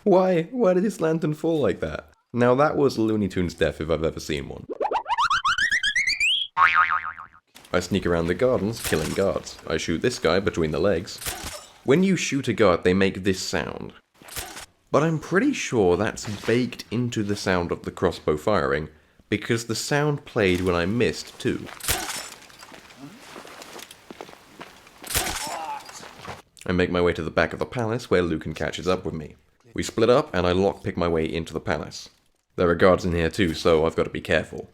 Why did his lantern fall like that? Now that was Looney Tunes death if I've ever seen one. I sneak around the gardens, killing guards. I shoot this guy between the legs. When you shoot a guard, they make this sound. But I'm pretty sure that's baked into the sound of the crossbow firing, because the sound played when I missed too. I make my way to the back of the palace where Lucan catches up with me. We split up and I lockpick my way into the palace. There are guards in here too, so I've got to be careful.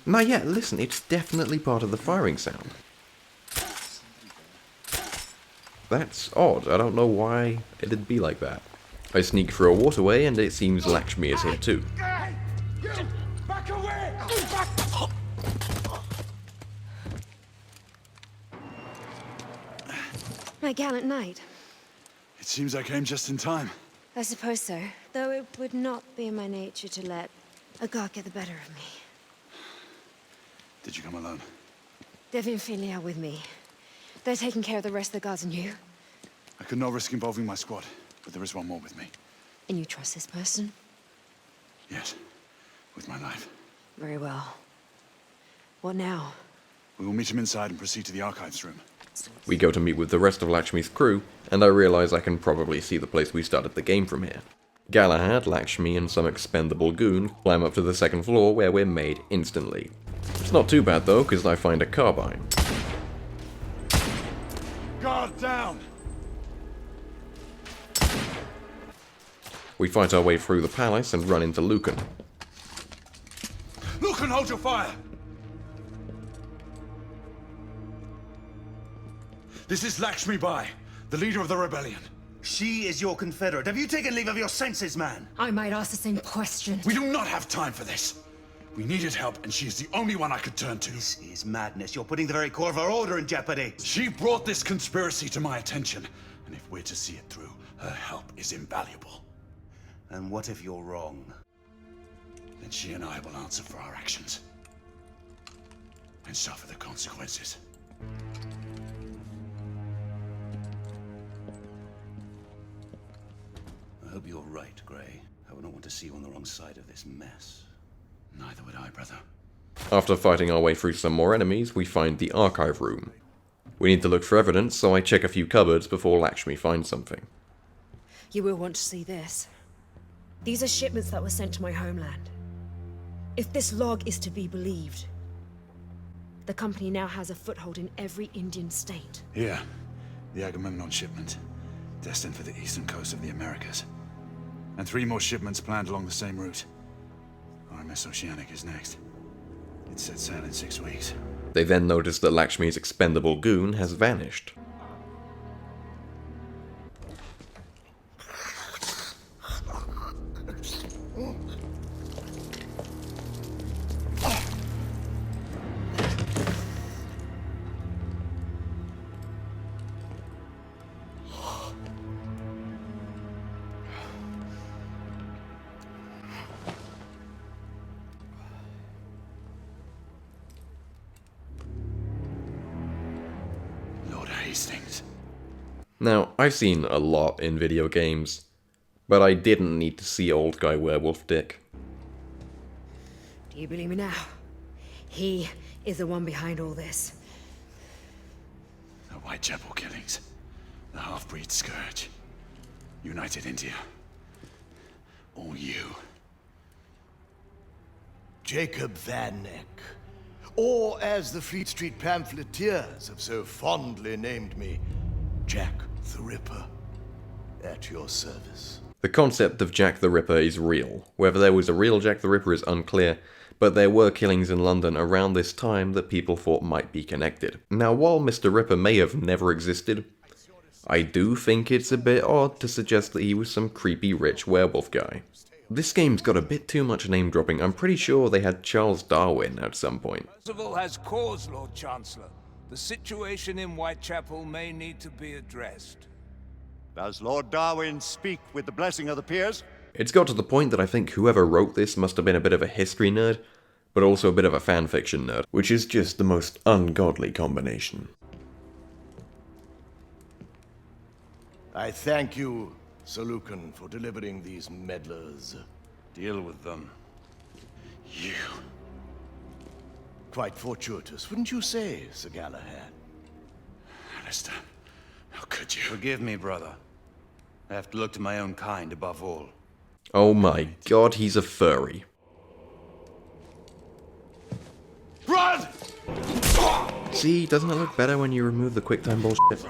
Now yeah, listen, it's definitely part of the firing sound. That's odd, I don't know why it'd be like that. I sneak through a waterway and it seems Lakshmi is here too. Back away! My gallant knight. It seems I came just in time. I suppose so, though it would not be in my nature to let a god get the better of me. Did you come alone? Devi and Finley are with me. They're taking care of the rest of the guards and you. I could not risk involving my squad, but there is one more with me. And you trust this person? Yes, with my life. Very well. What now? We will meet him inside and proceed to the archives room. We go to meet with the rest of Lakshmi's crew, and I realize I can probably see the place we started the game from here. Galahad, Lakshmi, and some expendable goon climb up to the second floor where we're made instantly. It's not too bad though, because I find a carbine. Guard down! We fight our way through the palace and run into Lucan. Lucan, hold your fire! This is Lakshmi Bai, the leader of the rebellion. She is your confederate. Have you taken leave of your senses, man? I might ask the same question. We do not have time for this. We needed help, and she is the only one I could turn to. This is madness. You're putting the very core of our order in jeopardy. She brought this conspiracy to my attention, and if we're to see it through, her help is invaluable. And what if you're wrong? Then she and I will answer for our actions. And suffer the consequences. I hope you're right, Gray. I would not want to see you on the wrong side of this mess. Neither would I, brother. After fighting our way through some more enemies, we find the archive room. We need to look for evidence, so I check a few cupboards before Lakshmi finds something. You will want to see this. These are shipments that were sent to my homeland. If this log is to be believed, the company now has a foothold in every Indian state. Here, the Agamemnon shipment, destined for the eastern coast of the Americas. And 3 more shipments planned along the same route. RMS Oceanic is next. It set sail in 6 weeks. They then notice that Lakshmi's expendable goon has vanished. Now, I've seen a lot in video games, but I didn't need to see Old Guy Werewolf Dick. Do you believe me now? He is the one behind all this. The Whitechapel killings. The half-breed scourge. United India. All you. Jacob Van Neck. Or as the Fleet Street pamphleteers have so fondly named me, Jack the Ripper. At your service. The concept of Jack the Ripper is real. Whether there was a real Jack the Ripper is unclear, but there were killings in London around this time that people thought might be connected. Now, while Mr. Ripper may have never existed, I do think it's a bit odd to suggest that he was some creepy rich werewolf guy. This game's got a bit too much name dropping. I'm pretty sure they had Charles Darwin at some point. Percival has cause, Lord Chancellor. The situation in Whitechapel may need to be addressed. Does Lord Darwin speak with the blessing of the peers? It's got to the point that I think whoever wrote this must have been a bit of a history nerd, but also a bit of a fanfiction nerd, which is just the most ungodly combination. I thank you, Sir Lucan, for delivering these meddlers. Deal with them. You. Quite fortuitous, wouldn't you say, Sir Galahad? Alistair, how could you? Forgive me, brother. I have to look to my own kind above all. Oh my god, he's a furry. Run! See, doesn't it look better when you remove the QuickTime bullshit?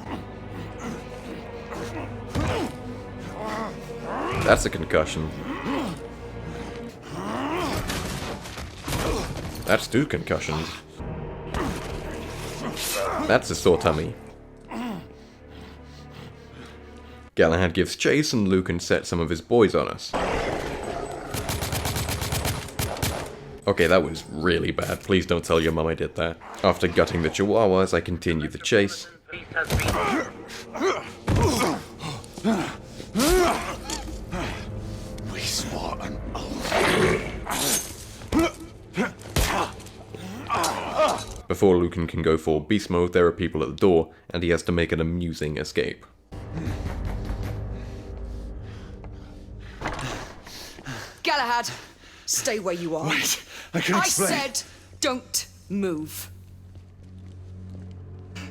That's a concussion. That's 2 concussions. That's a sore tummy. Galahad gives chase and Lucan sets some of his boys on us. Okay, that was really bad. Please don't tell your mum I did that. After gutting the Chihuahuas, I continue the chase. We swore an oath. Before Lucan can go full beast mode, there are people at the door, and he has to make an amusing escape. Galahad, stay where you are. Wait, I can explain. I said, don't move.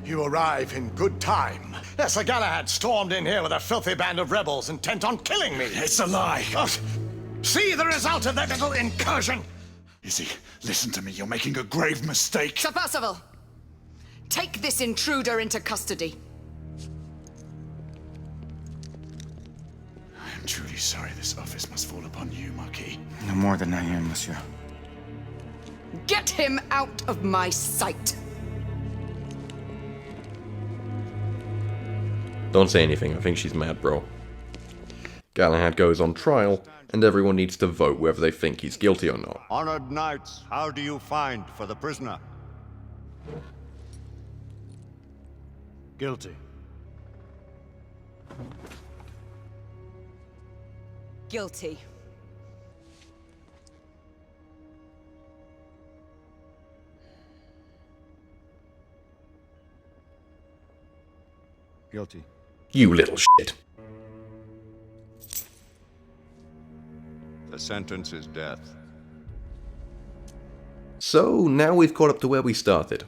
You arrive in good time. Sir Galahad stormed in here with a filthy band of rebels intent on killing me. It's a lie. Oh, see the result of that little incursion. Izzy, listen to me. You're making a grave mistake. Sir Percival, take this intruder into custody. I am truly sorry this office must fall upon you, Marquis. No more than I am, monsieur. Get him out of my sight. Don't say anything, I think she's mad, bro. Galahad goes on trial, and everyone needs to vote whether they think he's guilty or not. Honored knights, how do you find for the prisoner? Guilty. Guilty. Guilty. You little shit. The sentence is death. So, now we've caught up to where we started.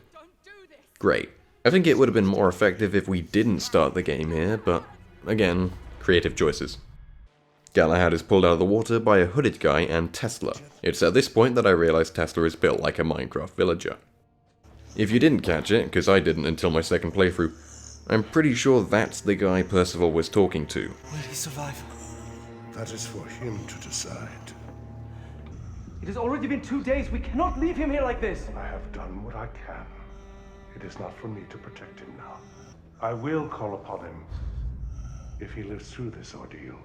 Great. I think it would have been more effective if we didn't start the game here, but again, creative choices. Galahad is pulled out of the water by a hooded guy and Tesla. It's at this point that I realized Tesla is built like a Minecraft villager. If you didn't catch it, because I didn't until my second playthrough, I'm pretty sure that's the guy Percival was talking to. Will he survive? That is for him to decide. It has already been 2 days. We cannot leave him here like this. I have done what I can. It is not for me to protect him now. I will call upon him if he lives through this ordeal.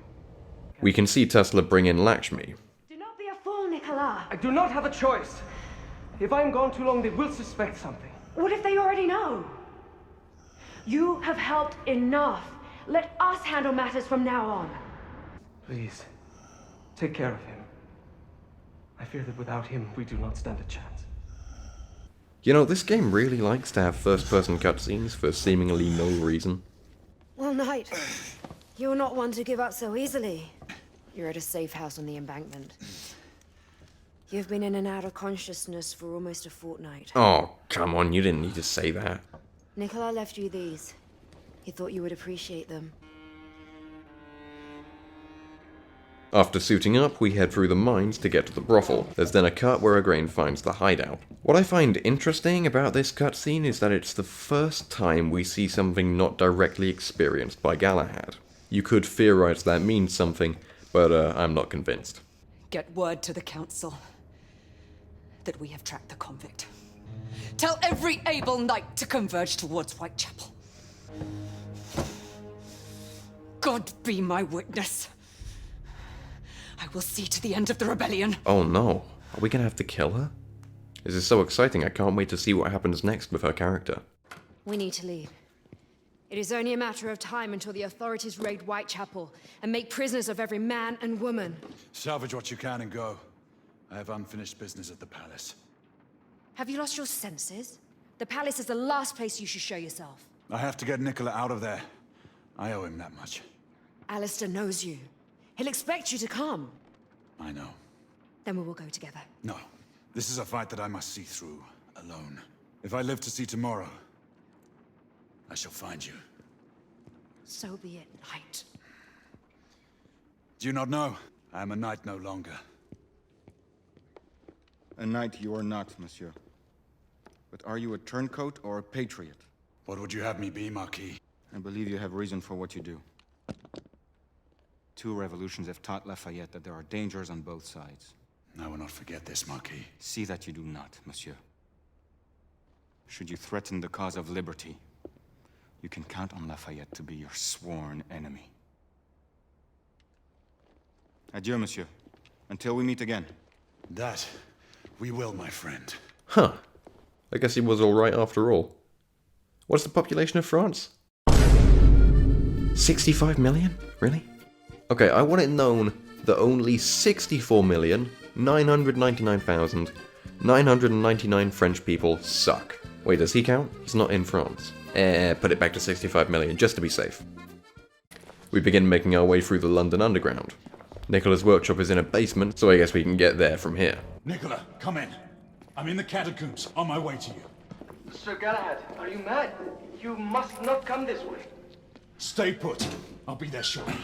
We can see Tesla bring in Lakshmi. Do not be a fool, Nicola. I do not have a choice. If I am gone too long, they will suspect something. What if they already know? You have helped enough. Let us handle matters from now on. Please, take care of him. I fear that without him, we do not stand a chance. You know, this game really likes to have first-person cutscenes for seemingly no reason. Well, Knight, you're not one to give up so easily. You're at a safe house on the embankment. You've been in and out of consciousness for almost a fortnight. Oh, come on, you didn't need to say that. Nicola left you these. He thought you would appreciate them. After suiting up, we head through the mines to get to the brothel. There's then a cut where Igraine finds the hideout. What I find interesting about this cutscene is that it's the first time we see something not directly experienced by Galahad. You could theorize that means something, but I'm not convinced. Get word to the council that we have tracked the convict. Tell every able knight to converge towards Whitechapel. God be my witness. I will see to the end of the rebellion. Oh no, are we gonna have to kill her? This is so exciting, I can't wait to see what happens next with her character. We need to leave. It is only a matter of time until the authorities raid Whitechapel and make prisoners of every man and woman. Salvage what you can and go. I have unfinished business at the palace. Have you lost your senses? The palace is the last place you should show yourself. I have to get Nicola out of there. I owe him that much. Alistair knows you. He'll expect you to come. I know. Then we will go together. No. This is a fight that I must see through, alone. If I live to see tomorrow, I shall find you. So be it, Knight. Do you not know? I am a knight no longer. A knight you are not, monsieur. But are you a turncoat or a patriot? What would you have me be, Marquis? I believe you have reason for what you do. 2 revolutions have taught Lafayette that there are dangers on both sides. I will not forget this, Marquis. See that you do not, monsieur. Should you threaten the cause of liberty, you can count on Lafayette to be your sworn enemy. Adieu, monsieur. Until we meet again. That we will, my friend. Huh. I guess he was alright after all. What's the population of France? 65 million? Really? Okay, I want it known that only 64,999,999 French people suck. Wait, does he count? He's not in France. Put it back to 65 million, just to be safe. We begin making our way through the London Underground. Nicola's workshop is in a basement, so I guess we can get there from here. Nicola, come in. I'm in the catacombs, on my way to you. Sir Galahad, are you mad? You must not come this way. Stay put. I'll be there shortly.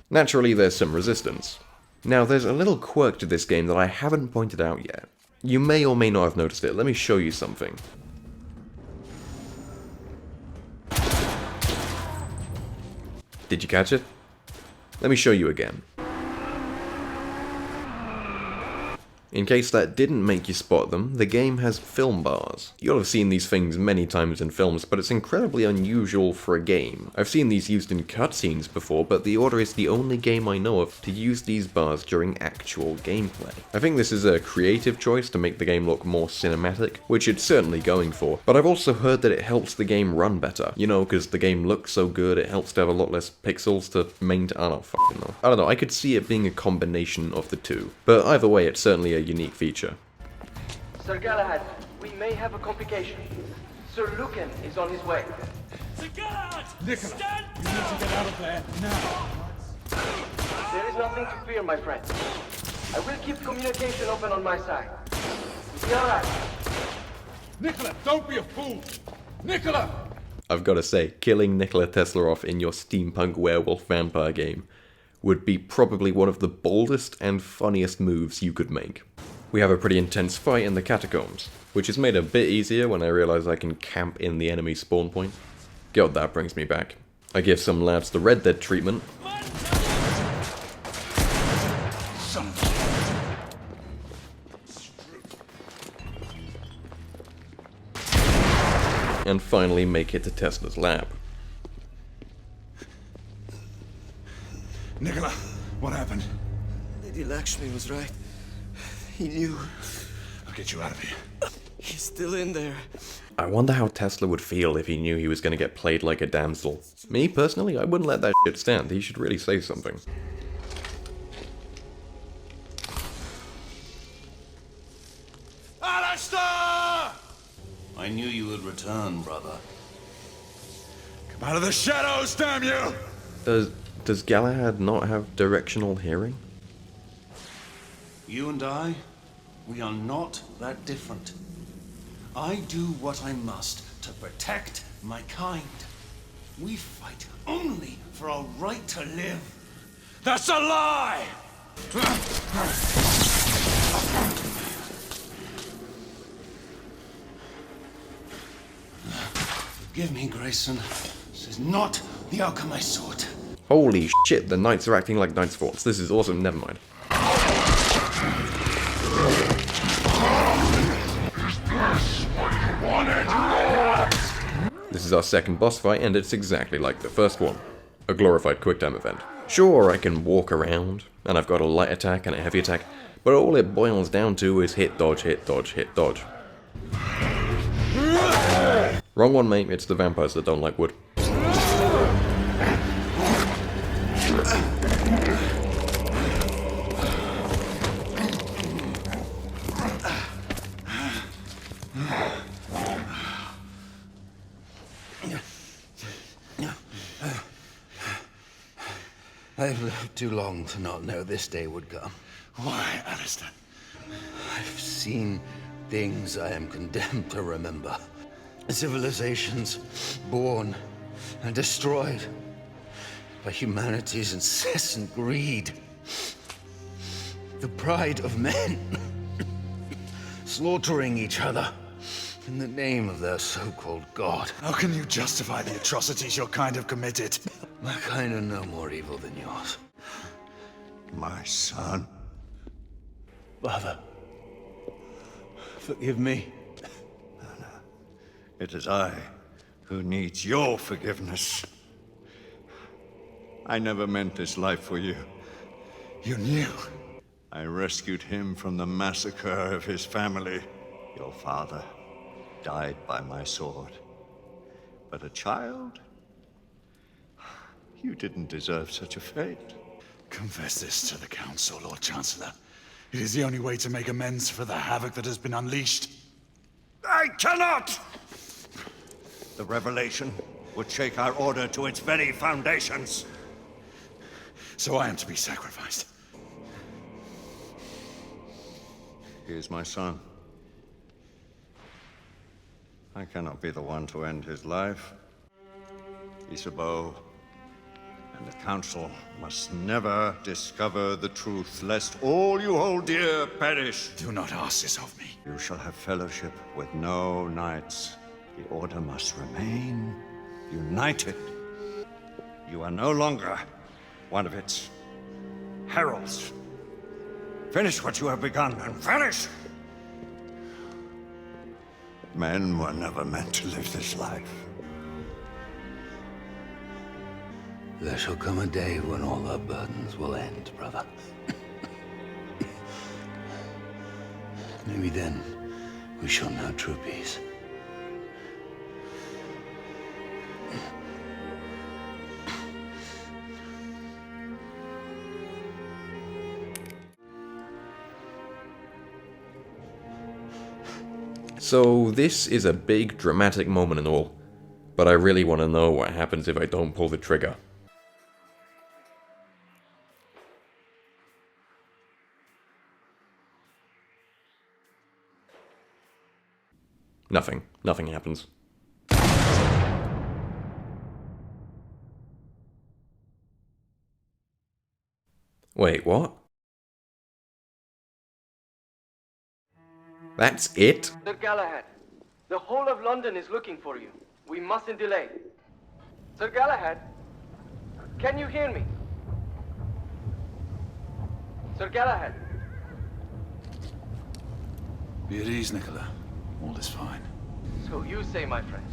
Naturally, there's some resistance. Now, there's a little quirk to this game that I haven't pointed out yet. You may or may not have noticed it. Let me show you something. Did you catch it? Let me show you again. In case that didn't make you spot them, the game has film bars. You'll have seen these things many times in films, but it's incredibly unusual for a game. I've seen these used in cutscenes before, but The Order is the only game I know of to use these bars during actual gameplay. I think this is a creative choice to make the game look more cinematic, which it's certainly going for, but I've also heard that it helps the game run better. You know, because the game looks so good, it helps to have a lot less pixels to maintain. I don't know, I could see it being a combination of the two. But either way, it's certainly a unique feature. Sir Galahad, we may have a complication. Sir Lucan is on his way. Sir Galahad! Nicola, stand you need to get out of there now. There is nothing to fear, my friend. I will keep communication open on my side. You'll be alright. Nicola, don't be a fool! Nicola! I've got to say, killing Nikola Tesla off in your steampunk werewolf vampire game would be probably one of the boldest and funniest moves you could make. We have a pretty intense fight in the catacombs, which is made a bit easier when I realise I can camp in the enemy spawn point. God, that brings me back. I give some lads the Red Dead treatment. And finally make it to Tesla's lab. Nicola, what happened? Lady Lakshmi was right. He knew. I'll get you out of here. He's still in there. I wonder how Tesla would feel if he knew he was going to get played like a damsel. Me, personally, I wouldn't let that shit stand. He should really say something. Alistair! I knew you would return, brother. Come out of the shadows, damn you! Does Galahad not have directional hearing? You and I, we are not that different. I do what I must to protect my kind. We fight only for our right to live. That's a lie! Forgive me, Grayson. This is not the outcome I sought. Holy shit, the knights are acting like Knights Forts. This is awesome, never mind. This is our second boss fight, and it's exactly like the first one. A glorified QuickTime event. Sure, I can walk around, and I've got a light attack and a heavy attack, but all it boils down to is hit, dodge, hit, dodge, hit, dodge. Wrong one, mate. It's the vampires that don't like wood. I've lived too long to not know this day would come. Why, Alistair? I've seen things I am condemned to remember. Civilizations born and destroyed by humanity's incessant greed. The pride of men slaughtering each other in the name of their so-called God. How can you justify the atrocities your kind have committed? My kind are no more evil than yours. My son. Father, forgive me. It is I who needs your forgiveness. I never meant this life for you. You knew. I rescued him from the massacre of his family. Your father died by my sword. But a child? You didn't deserve such a fate. Confess this to the Council, Lord Chancellor. It is the only way to make amends for the havoc that has been unleashed. I cannot! The revelation would shake our order to its very foundations. So I am to be sacrificed. He is my son. I cannot be the one to end his life. Isabeau and the Council must never discover the truth, lest all you hold dear perish. Do not ask this of me. You shall have fellowship with no knights. The Order must remain united. You are no longer one of its heralds. Finish what you have begun, and finish! Men were never meant to live this life. There shall come a day when all our burdens will end, brother. Maybe then we shall know true peace. So this is a big dramatic moment and all, but I really want to know what happens if I don't pull the trigger. Nothing. Nothing happens. Wait, what? That's it? Sir Galahad, the whole of London is looking for you. We mustn't delay. Sir Galahad, can you hear me? Sir Galahad. Be at ease, Nicola. All is fine. So you say, my friend.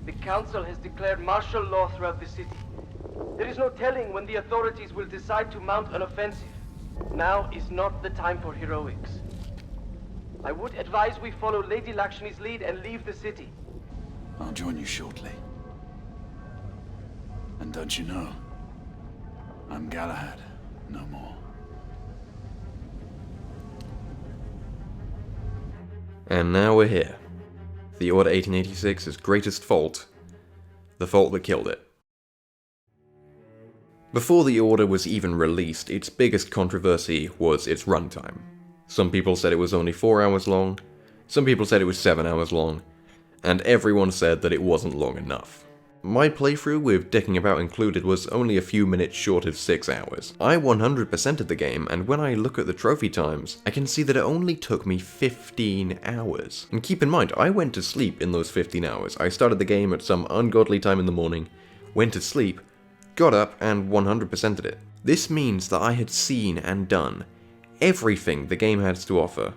The council has declared martial law throughout the city. There is no telling when the authorities will decide to mount an offensive. Now is not the time for heroics. I would advise we follow Lady Lakshmi's lead and leave the city. I'll join you shortly. And don't you know, I'm Galahad, no more. And now we're here. The Order 1886's greatest fault. The fault that killed it. Before the Order was even released, its biggest controversy was its runtime. Some people said it was only 4 hours long, some people said it was 7 hours long, and everyone said that it wasn't long enough. My playthrough, with dicking about included, was only a few minutes short of 6 hours. I 100%ed the game, and when I look at the trophy times, I can see that it only took me 15 hours. And keep in mind, I went to sleep in those 15 hours. I started the game at some ungodly time in the morning, went to sleep, got up, and 100%ed it. This means that I had seen and done everything the game has to offer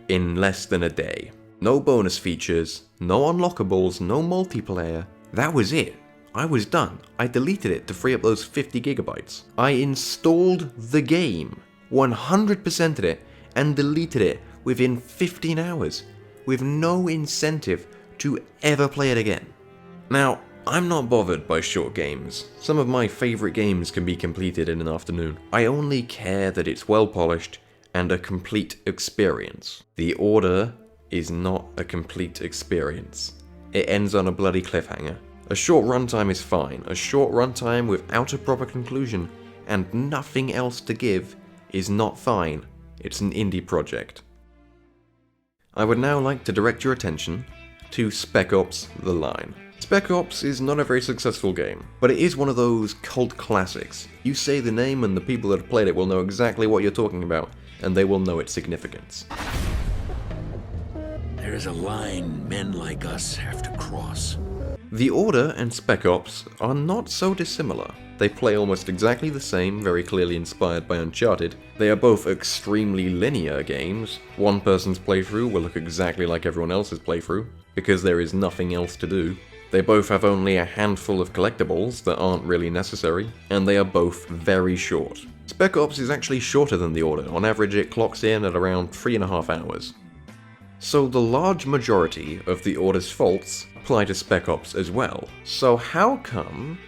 in less than a day. No bonus features, no unlockables, no multiplayer. That was it. I was done. I deleted it to free up those 50 gigabytes. I installed the game, 100%ed it, and deleted it within 15 hours, with no incentive to ever play it again. Now, I'm not bothered by short games. Some of my favourite games can be completed in an afternoon. I only care that it's well polished and a complete experience. The Order is not a complete experience. It ends on a bloody cliffhanger. A short runtime is fine. A short runtime without a proper conclusion and nothing else to give is not fine. It's an indie project. I would now like to direct your attention to Spec Ops: The Line. Spec Ops is not a very successful game, but it is one of those cult classics. You say the name and the people that have played it will know exactly what you're talking about, and they will know its significance. There is a line men like us have to cross. The Order and Spec Ops are not so dissimilar. They play almost exactly the same, very clearly inspired by Uncharted. They are both extremely linear games. One person's playthrough will look exactly like everyone else's playthrough, because there is nothing else to do. They both have only a handful of collectibles that aren't really necessary, and they are both very short. Spec Ops is actually shorter than The Order. On average, it clocks in at around 3.5 hours. So the large majority of the Order's faults apply to Spec Ops as well. So how come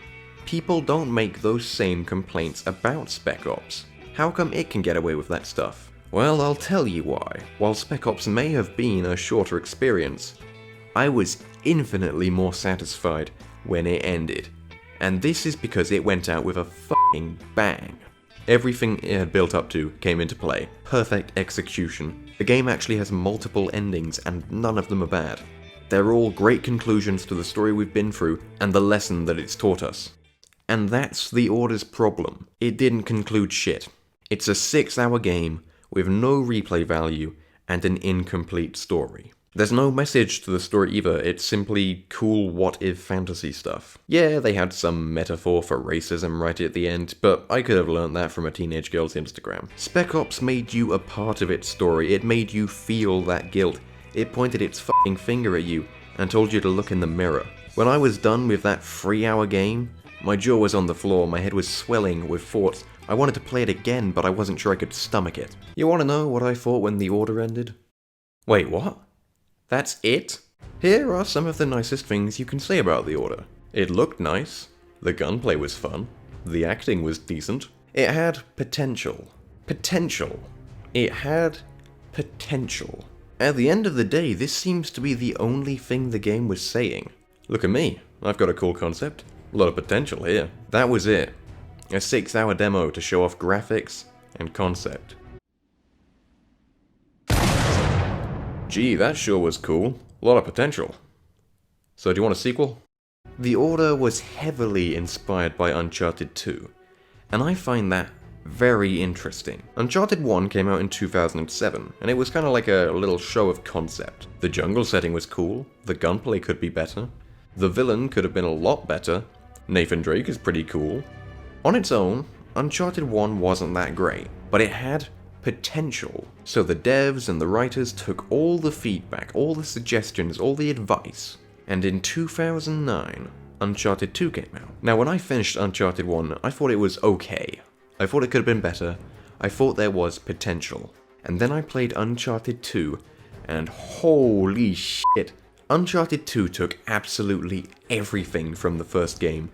people don't make those same complaints about Spec Ops? How come it can get away with that stuff? Well, I'll tell you why. While Spec Ops may have been a shorter experience, I was infinitely more satisfied when it ended. And this is because it went out with a fucking bang. Everything it had built up to came into play. Perfect execution. The game actually has multiple endings and none of them are bad. They're all great conclusions to the story we've been through and the lesson that it's taught us. And that's the Order's problem. It didn't conclude shit. It's a 6-hour game with no replay value and an incomplete story. There's no message to the story either, it's simply cool what-if fantasy stuff. Yeah, they had some metaphor for racism right at the end, but I could have learned that from a teenage girl's Instagram. Spec Ops made you a part of its story, it made you feel that guilt. It pointed its fucking finger at you and told you to look in the mirror. When I was done with that 3-hour game, my jaw was on the floor, my head was swelling with thoughts. I wanted to play it again, but I wasn't sure I could stomach it. You wanna know what I thought when the order ended? Wait, what? That's it? Here are some of the nicest things you can say about the Order. It looked nice, the gunplay was fun, the acting was decent, it had potential. Potential. It had potential. At the end of the day, this seems to be the only thing the game was saying. Look at me, I've got a cool concept, a lot of potential here. That was it. A 6-hour demo to show off graphics and concept. Gee, that sure was cool. A lot of potential. So do you want a sequel? The Order was heavily inspired by Uncharted 2, and I find that very interesting. Uncharted 1 came out in 2007, and it was kind of like a little show of concept. The jungle setting was cool, the gunplay could be better, the villain could have been a lot better, Nathan Drake is pretty cool. On its own, Uncharted 1 wasn't that great, but it had potential. So the devs and the writers took all the feedback, all the suggestions, all the advice, and in 2009, Uncharted 2 came out. Now when I finished Uncharted 1, I thought it was okay. I thought it could have been better. I thought there was potential. And then I played Uncharted 2, and holy shit, Uncharted 2 took absolutely everything from the first game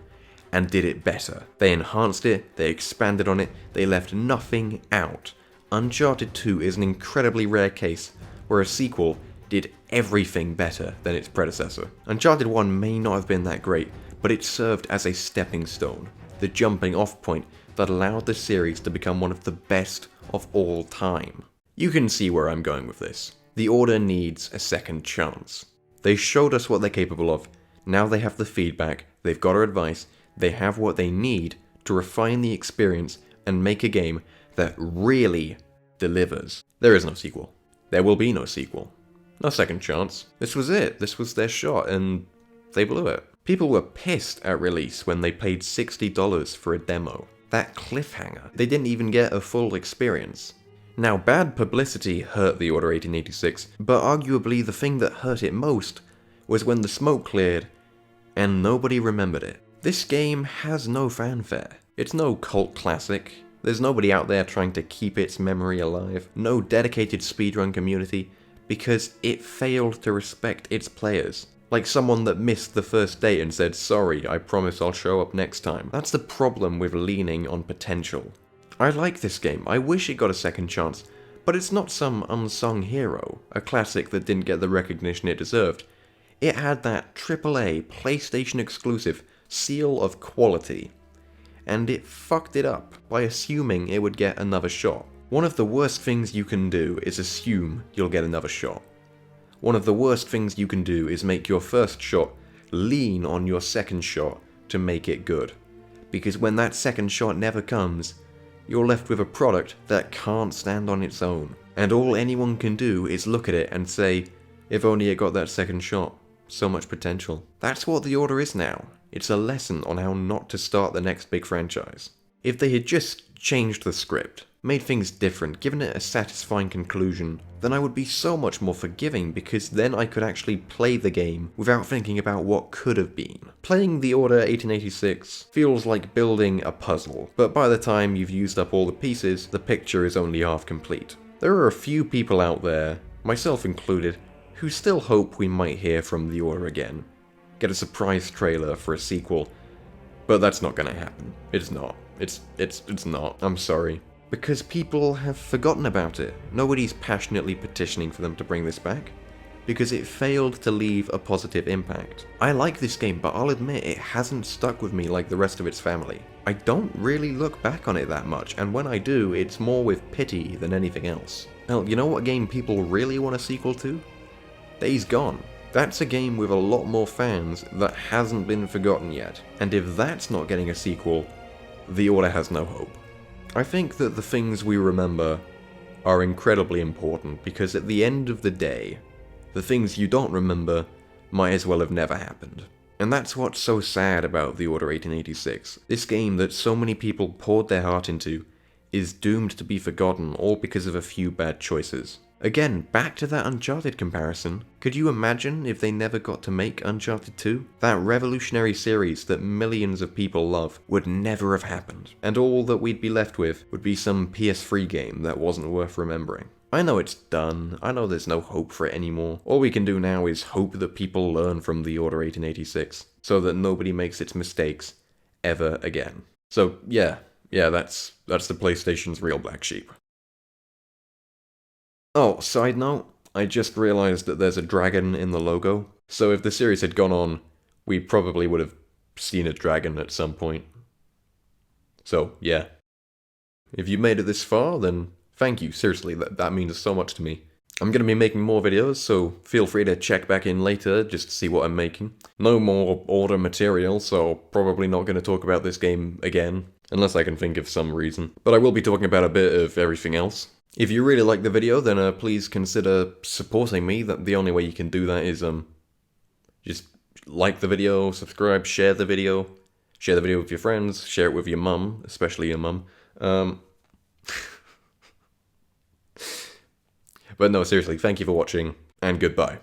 and did it better. They enhanced it, they expanded on it, they left nothing out. Uncharted 2 is an incredibly rare case where a sequel did everything better than its predecessor. Uncharted 1 may not have been that great, but it served as a stepping stone, the jumping off point that allowed the series to become one of the best of all time. You can see where I'm going with this. The Order needs a second chance. They showed us what they're capable of, now they have the feedback, they've got our advice, they have what they need to refine the experience and make a game that really delivers. There is no sequel. There will be no sequel. No second chance. This was it. This was their shot, and they blew it. People were pissed at release when they paid $60 for a demo. That cliffhanger. They didn't even get a full experience. Now, bad publicity hurt the Order 1886, but arguably the thing that hurt it most was when the smoke cleared and nobody remembered it. This game has no fanfare. It's no cult classic. There's nobody out there trying to keep its memory alive, no dedicated speedrun community, because it failed to respect its players. Like someone that missed the first day and said, sorry, I promise I'll show up next time. That's the problem with leaning on potential. I like this game, I wish it got a second chance, but it's not some unsung hero, a classic that didn't get the recognition it deserved. It had that AAA PlayStation exclusive seal of quality, and it fucked it up by assuming it would get another shot. One of the worst things you can do is assume you'll get another shot. One of the worst things you can do is make your first shot lean on your second shot to make it good. Because when that second shot never comes, you're left with a product that can't stand on its own. And all anyone can do is look at it and say, if only it got that second shot, so much potential. That's what the Order is now. It's a lesson on how not to start the next big franchise. If they had just changed the script, made things different, given it a satisfying conclusion, then I would be so much more forgiving because then I could actually play the game without thinking about what could have been. Playing The Order 1886 feels like building a puzzle, but by the time you've used up all the pieces, the picture is only half complete. There are a few people out there, myself included, who still hope we might hear from The Order again. Get a surprise trailer for a sequel, but that's not gonna happen. It's not. It's not. I'm sorry. Because people have forgotten about it. Nobody's passionately petitioning for them to bring this back. Because it failed to leave a positive impact. I like this game, but I'll admit it hasn't stuck with me like the rest of its family. I don't really look back on it that much, and when I do, it's more with pity than anything else. Hell, you know what game people really want a sequel to? Days Gone. That's a game with a lot more fans that hasn't been forgotten yet. And if that's not getting a sequel, The Order has no hope. I think that the things we remember are incredibly important because at the end of the day, the things you don't remember might as well have never happened. And that's what's so sad about The Order 1886. This game that so many people poured their heart into is doomed to be forgotten all because of a few bad choices. Again, back to that Uncharted comparison. Could you imagine if they never got to make Uncharted 2? That revolutionary series that millions of people love would never have happened, and all that we'd be left with would be some PS3 game that wasn't worth remembering. I know it's done, I know there's no hope for it anymore. All we can do now is hope that people learn from The Order 1886, so that nobody makes its mistakes ever again. So yeah, that's the PlayStation's real black sheep. Oh, side note, I just realized that there's a dragon in the logo, so if the series had gone on, we probably would have seen a dragon at some point. So, yeah. If you made it this far, then thank you, seriously, that means so much to me. I'm going to be making more videos, so feel free to check back in later just to see what I'm making. No more Order material, so probably not going to talk about this game again, unless I can think of some reason. But I will be talking about a bit of everything else. If you really like the video, then please consider supporting me. The only way you can do that is just like the video, subscribe, share the video with your friends, share it with your mum, especially your mum. But no, seriously, thank you for watching, and goodbye.